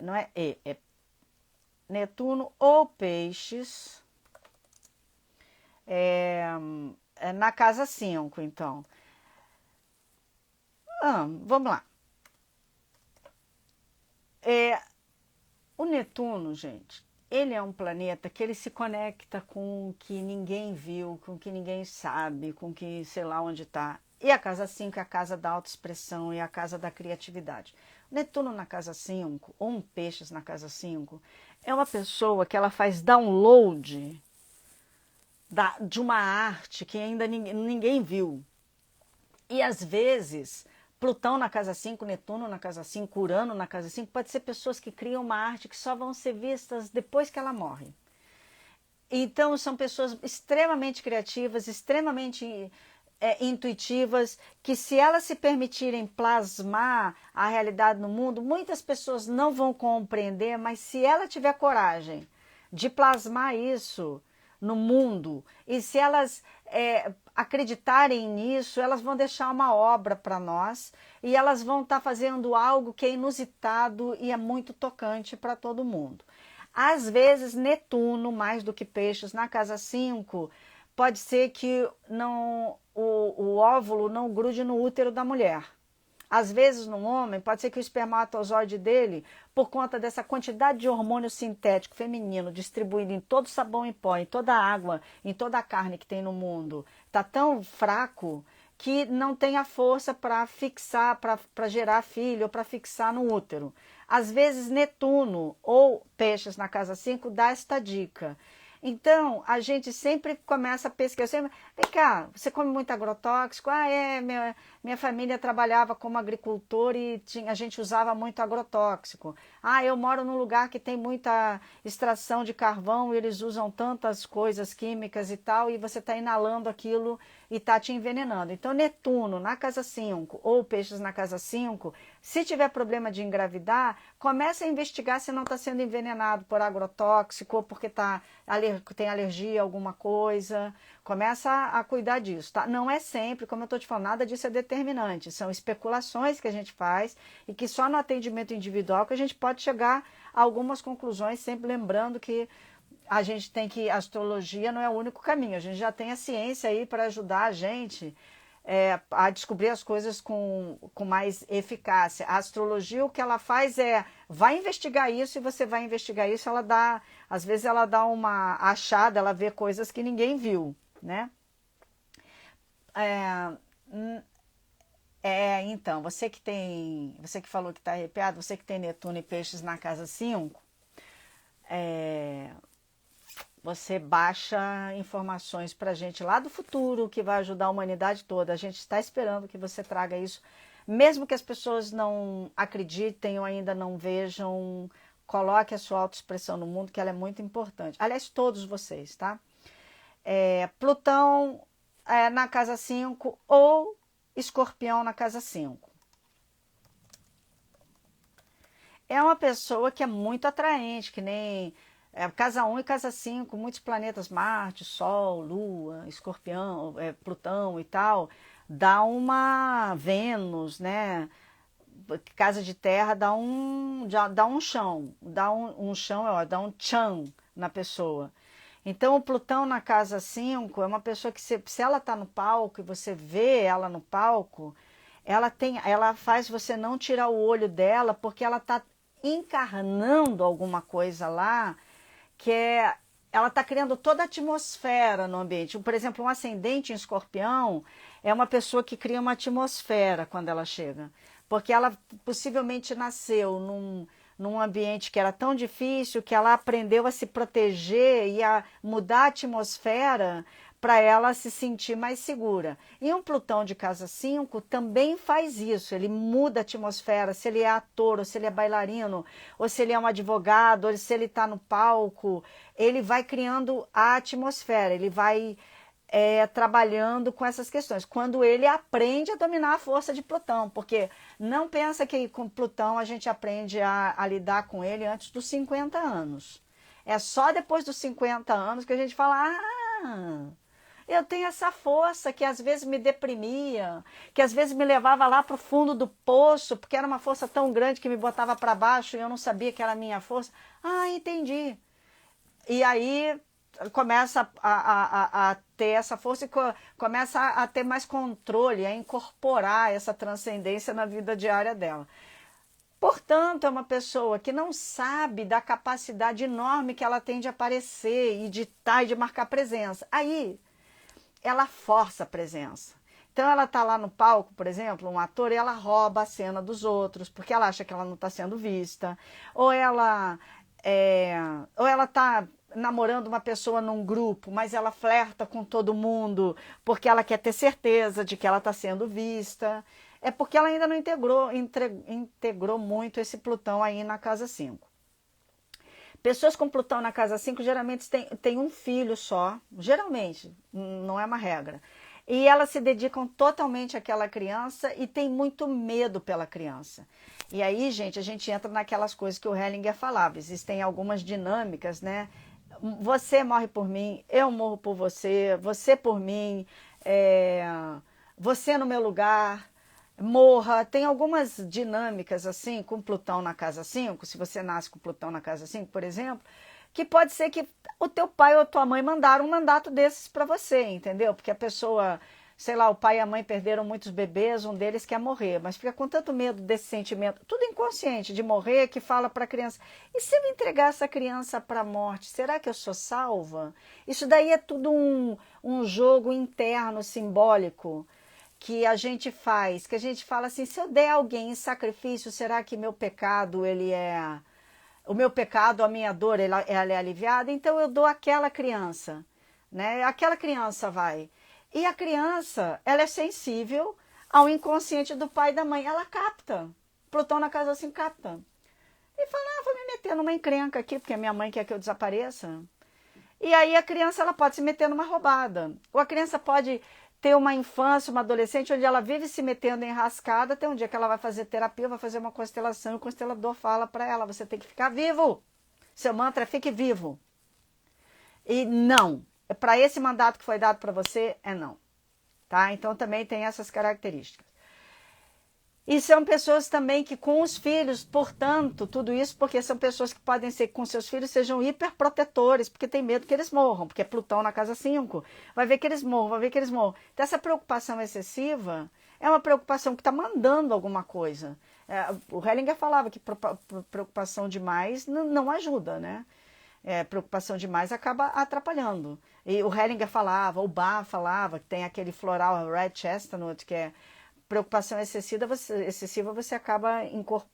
Não é é Netuno ou peixes. Na casa 5, então. Vamos lá. O Netuno, gente, ele é um planeta que ele se conecta com o que ninguém viu, com o que ninguém sabe, com o que sei lá onde está. E a casa 5 é a casa da autoexpressão e a casa da criatividade. Netuno na casa 5, ou um Peixes na casa 5, é uma pessoa que ela faz download de uma arte que ainda ninguém viu. E às vezes, Plutão na casa 5, Netuno na casa 5, Urano na casa 5, pode ser pessoas que criam uma arte que só vão ser vistas depois que ela morre. Então, são pessoas extremamente criativas, extremamente intuitivas, que se elas se permitirem plasmar a realidade no mundo, muitas pessoas não vão compreender, mas se ela tiver coragem de plasmar isso no mundo, e se elas acreditarem nisso, elas vão deixar uma obra para nós, e elas vão estar fazendo algo que é inusitado e é muito tocante para todo mundo. Às vezes, Netuno, mais do que Peixes, na casa 5, pode ser que o óvulo não grude no útero da mulher. Às vezes, no homem, pode ser que o espermatozoide dele, por conta dessa quantidade de hormônio sintético feminino distribuído em todo sabão em pó, em toda a água, em toda a carne que tem no mundo, está tão fraco que não tem a força para fixar, para gerar filho, ou para fixar no útero. Às vezes, Netuno ou Peixes na casa 5 dá esta dica. Então, a gente sempre começa a pesquisar. Vem cá, você come muito agrotóxico? Minha família trabalhava como agricultor e a gente usava muito agrotóxico. Eu moro num lugar que tem muita extração de carvão e eles usam tantas coisas químicas e tal, e você está inalando aquilo e está te envenenando. Então, Netuno na casa 5 ou Peixes na casa 5, se tiver problema de engravidar, comece a investigar se não está sendo envenenado por agrotóxico ou porque tem alergia a alguma coisa. Começa a cuidar disso, tá? Não é sempre, como eu estou te falando, nada disso é determinante. São especulações que a gente faz e que só no atendimento individual que a gente pode chegar a algumas conclusões, sempre lembrando que a gente tem que, a astrologia não é o único caminho, a gente já tem a ciência aí para ajudar a gente a descobrir as coisas com mais eficácia. A astrologia, o que ela faz vai investigar isso, e você vai investigar isso, às vezes ela dá uma achada, ela vê coisas que ninguém viu, né? Então, você que falou que está arrepiado, você que tem Netuno e Peixes na casa 5, você baixa informações para a gente lá do futuro, que vai ajudar a humanidade toda. A gente está esperando que você traga isso, mesmo que as pessoas não acreditem ou ainda não vejam, coloque a sua autoexpressão no mundo, que ela é muito importante. Aliás, todos vocês, tá? Plutão na casa 5 ou Escorpião na casa 5. É uma pessoa que é muito atraente, que nem casa 1 e casa 5, muitos planetas, Marte, Sol, Lua, Escorpião, Plutão e tal, dá uma Vênus, né? Casa de terra dá um chão, dá um chão, dá um tchan na pessoa. Então, o Plutão na casa 5 é uma pessoa que, se ela está no palco e você vê ela no palco, ela faz você não tirar o olho dela, porque ela está encarnando alguma coisa lá, ela está criando toda a atmosfera no ambiente. Por exemplo, um ascendente em Escorpião é uma pessoa que cria uma atmosfera quando ela chega, porque ela possivelmente nasceu num ambiente que era tão difícil que ela aprendeu a se proteger e a mudar a atmosfera para ela se sentir mais segura. E um Plutão de casa 5 também faz isso, ele muda a atmosfera, se ele é ator, ou se ele é bailarino, ou se ele é um advogado, ou se ele está no palco, ele vai criando a atmosfera, ele vai trabalhando com essas questões, quando ele aprende a dominar a força de Plutão, porque não pensa que com Plutão a gente aprende a lidar com ele antes dos 50 anos. É só depois dos 50 anos que a gente fala, eu tenho essa força que às vezes me deprimia, que às vezes me levava lá para o fundo do poço, porque era uma força tão grande que me botava para baixo e eu não sabia que era a minha força. Entendi. E aí começa a ter essa força e começa a ter mais controle, a incorporar essa transcendência na vida diária dela. Portanto, é uma pessoa que não sabe da capacidade enorme que ela tem de aparecer e de estar e de marcar presença. Aí, ela força a presença. Então ela tá lá no palco, por exemplo, um ator, e ela rouba a cena dos outros, porque ela acha que ela não está sendo vista, ou ela é, ou ela tá namorando uma pessoa num grupo, mas ela flerta com todo mundo, porque ela quer ter certeza de que ela está sendo vista. É porque ela ainda não integrou muito esse Plutão aí na casa 5. Pessoas com Plutão na casa 5 geralmente têm um filho só, geralmente, não é uma regra. E elas se dedicam totalmente àquela criança e tem muito medo pela criança. E aí, gente, a gente entra naquelas coisas que o Hellinger falava. Existem algumas dinâmicas, né? Você morre por mim, eu morro por você, você por mim, você no meu lugar, morra. Tem algumas dinâmicas assim, com Plutão na casa 5, se você nasce com Plutão na casa 5, por exemplo, que pode ser que o teu pai ou a tua mãe mandaram um mandato desses para você, entendeu? Porque a pessoa, sei lá, o pai e a mãe perderam muitos bebês, um deles quer morrer, mas fica com tanto medo desse sentimento, tudo inconsciente, de morrer, que fala para a criança, e se eu entregar essa criança para a morte, será que eu sou salva? Isso daí é tudo um jogo interno, simbólico, que a gente faz, que a gente fala assim, se eu der alguém em sacrifício, será que meu pecado, o meu pecado, a minha dor, ela é aliviada? Então eu dou àquela criança, né? Aquela criança vai. E a criança, ela é sensível ao inconsciente do pai e da mãe, ela capta. Plutão na casa assim capta. E fala, vou me meter numa encrenca aqui, porque a minha mãe quer que eu desapareça. E aí a criança, ela pode se meter numa roubada. Ou a criança pode ter uma infância, uma adolescente, onde ela vive se metendo em rascada, até um dia que ela vai fazer terapia, vai fazer uma constelação, e o constelador fala para ela, você tem que ficar vivo. Seu mantra é fique vivo. E não. Para esse mandato que foi dado para você, é não. Tá? Então também tem essas características. E são pessoas também que com os filhos, portanto, tudo isso porque são pessoas que podem ser com seus filhos sejam hiperprotetores, porque tem medo que eles morram, porque é Plutão na casa 5, vai ver que eles morram, vai ver que eles morram. Então essa preocupação excessiva é uma preocupação que está mandando alguma coisa. O Hellinger falava que preocupação demais não ajuda, né? Preocupação demais acaba atrapalhando. E o Hellinger falava, o Bach falava, que tem aquele floral Red Chestnut, que é preocupação excessiva, você acaba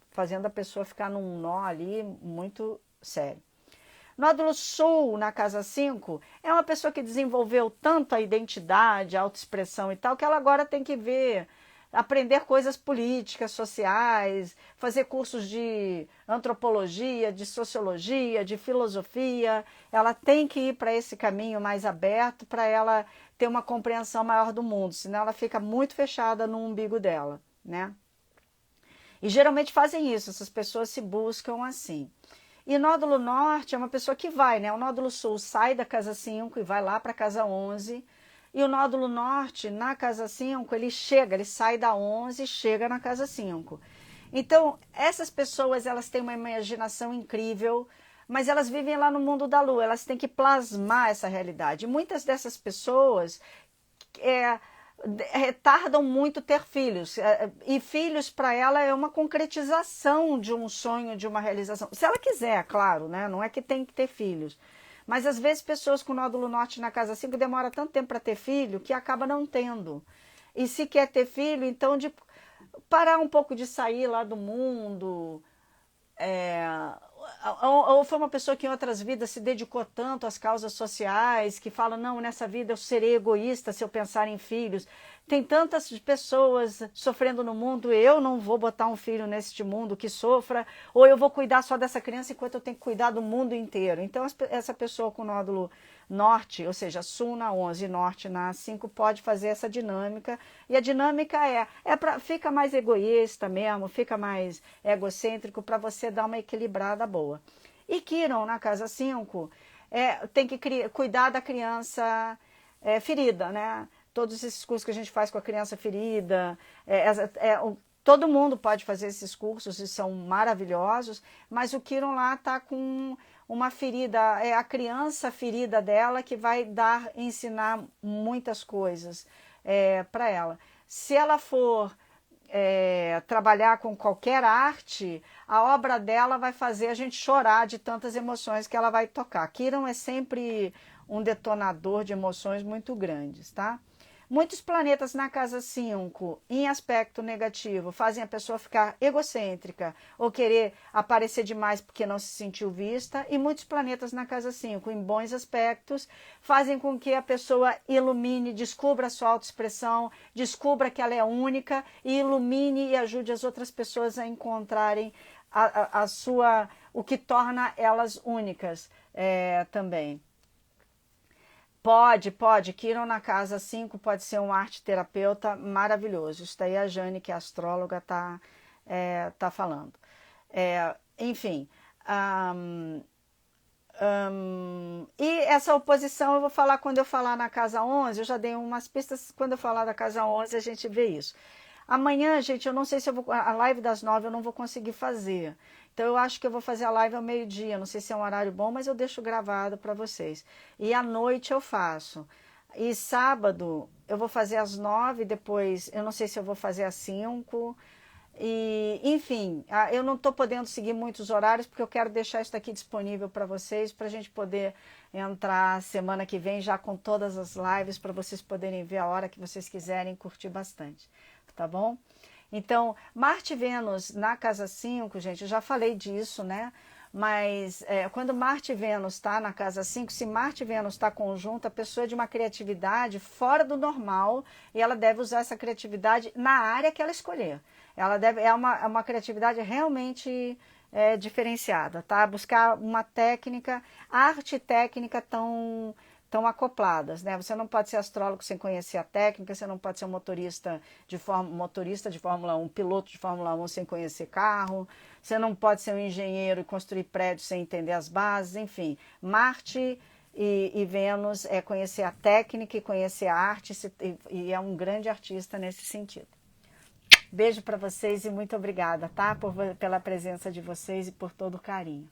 fazendo a pessoa ficar num nó ali muito sério. Nódulo Sul, na casa 5, é uma pessoa que desenvolveu tanto a identidade, a autoexpressão e tal, que ela agora tem que aprender coisas políticas, sociais, fazer cursos de antropologia, de sociologia, de filosofia. Ela tem que ir para esse caminho mais aberto para ela ter uma compreensão maior do mundo, senão ela fica muito fechada no umbigo dela, né? E geralmente fazem isso, essas pessoas se buscam assim. E nódulo norte é uma pessoa que vai, né? O nódulo sul sai da casa 5 e vai lá para a casa 11. E o nódulo norte, na casa 5, ele sai da 11 e chega na casa 5. Então, essas pessoas, elas têm uma imaginação incrível, mas elas vivem lá no mundo da lua, elas têm que plasmar essa realidade. E muitas dessas pessoas retardam muito ter filhos. E filhos, para ela, é uma concretização de um sonho, de uma realização. Se ela quiser, claro, né? Não é que tem que ter filhos. Mas às vezes pessoas com nódulo norte na casa 5 demora tanto tempo para ter filho que acaba não tendo. E se quer ter filho, então de parar um pouco de sair lá do mundo. Ou foi uma pessoa que em outras vidas se dedicou tanto às causas sociais, que fala, não, nessa vida eu serei egoísta se eu pensar em filhos. Tem tantas pessoas sofrendo no mundo, eu não vou botar um filho neste mundo que sofra, ou eu vou cuidar só dessa criança enquanto eu tenho que cuidar do mundo inteiro. Então essa pessoa com nódulo norte, ou seja, sul na 11 e norte na 5, pode fazer essa dinâmica. E a dinâmica fica mais egoísta mesmo, fica mais egocêntrico para você dar uma equilibrada boa. E Quiron na casa 5 tem que cuidar da criança ferida, né? Todos esses cursos que a gente faz com a criança ferida, todo mundo pode fazer esses cursos e são maravilhosos, mas o Quiron lá está com uma ferida, é a criança ferida dela que vai ensinar muitas coisas para ela. Se ela for trabalhar com qualquer arte, a obra dela vai fazer a gente chorar de tantas emoções que ela vai tocar. Quiron é sempre um detonador de emoções muito grandes, tá? Muitos planetas na casa 5, em aspecto negativo, fazem a pessoa ficar egocêntrica ou querer aparecer demais porque não se sentiu vista. E muitos planetas na casa 5, em bons aspectos, fazem com que a pessoa ilumine, descubra a sua autoexpressão, descubra que ela é única e ilumine e ajude as outras pessoas a encontrarem o que torna elas únicas também. Pode. Quiron na casa 5 pode ser um arte terapeuta maravilhoso. Isso daí a Jane, que é astróloga, tá falando. Enfim. E essa oposição eu vou falar quando eu falar na casa 11. Eu já dei umas pistas. Quando eu falar da casa 11, a gente vê isso. Amanhã, gente, eu não sei se eu vou... A live das 9 eu não vou conseguir fazer. Então, eu acho que eu vou fazer a live ao meio-dia. Não sei se é um horário bom, mas eu deixo gravado para vocês. E à noite eu faço. E sábado eu vou fazer às 9, depois eu não sei se eu vou fazer às 5. E, enfim, eu não estou podendo seguir muitos horários, porque eu quero deixar isso daqui disponível para vocês, para a gente poder entrar semana que vem já com todas as lives, para vocês poderem ver a hora que vocês quiserem curtir bastante. Tá bom? Então, Marte e Vênus na casa 5, gente, eu já falei disso, né? Mas quando Marte e Vênus está na casa 5, se Marte e Vênus está conjunto, a pessoa é de uma criatividade fora do normal e ela deve usar essa criatividade na área que ela escolher. Ela é uma criatividade realmente diferenciada, tá? Buscar uma técnica, arte e técnica tão acopladas, né? Você não pode ser astrólogo sem conhecer a técnica, você não pode ser um motorista de Fórmula 1, piloto de Fórmula 1 sem conhecer carro, você não pode ser um engenheiro e construir prédios sem entender as bases, enfim. Marte e Vênus é conhecer a técnica e conhecer a arte e é um grande artista nesse sentido. Beijo para vocês e muito obrigada, tá? Pela presença de vocês e por todo o carinho.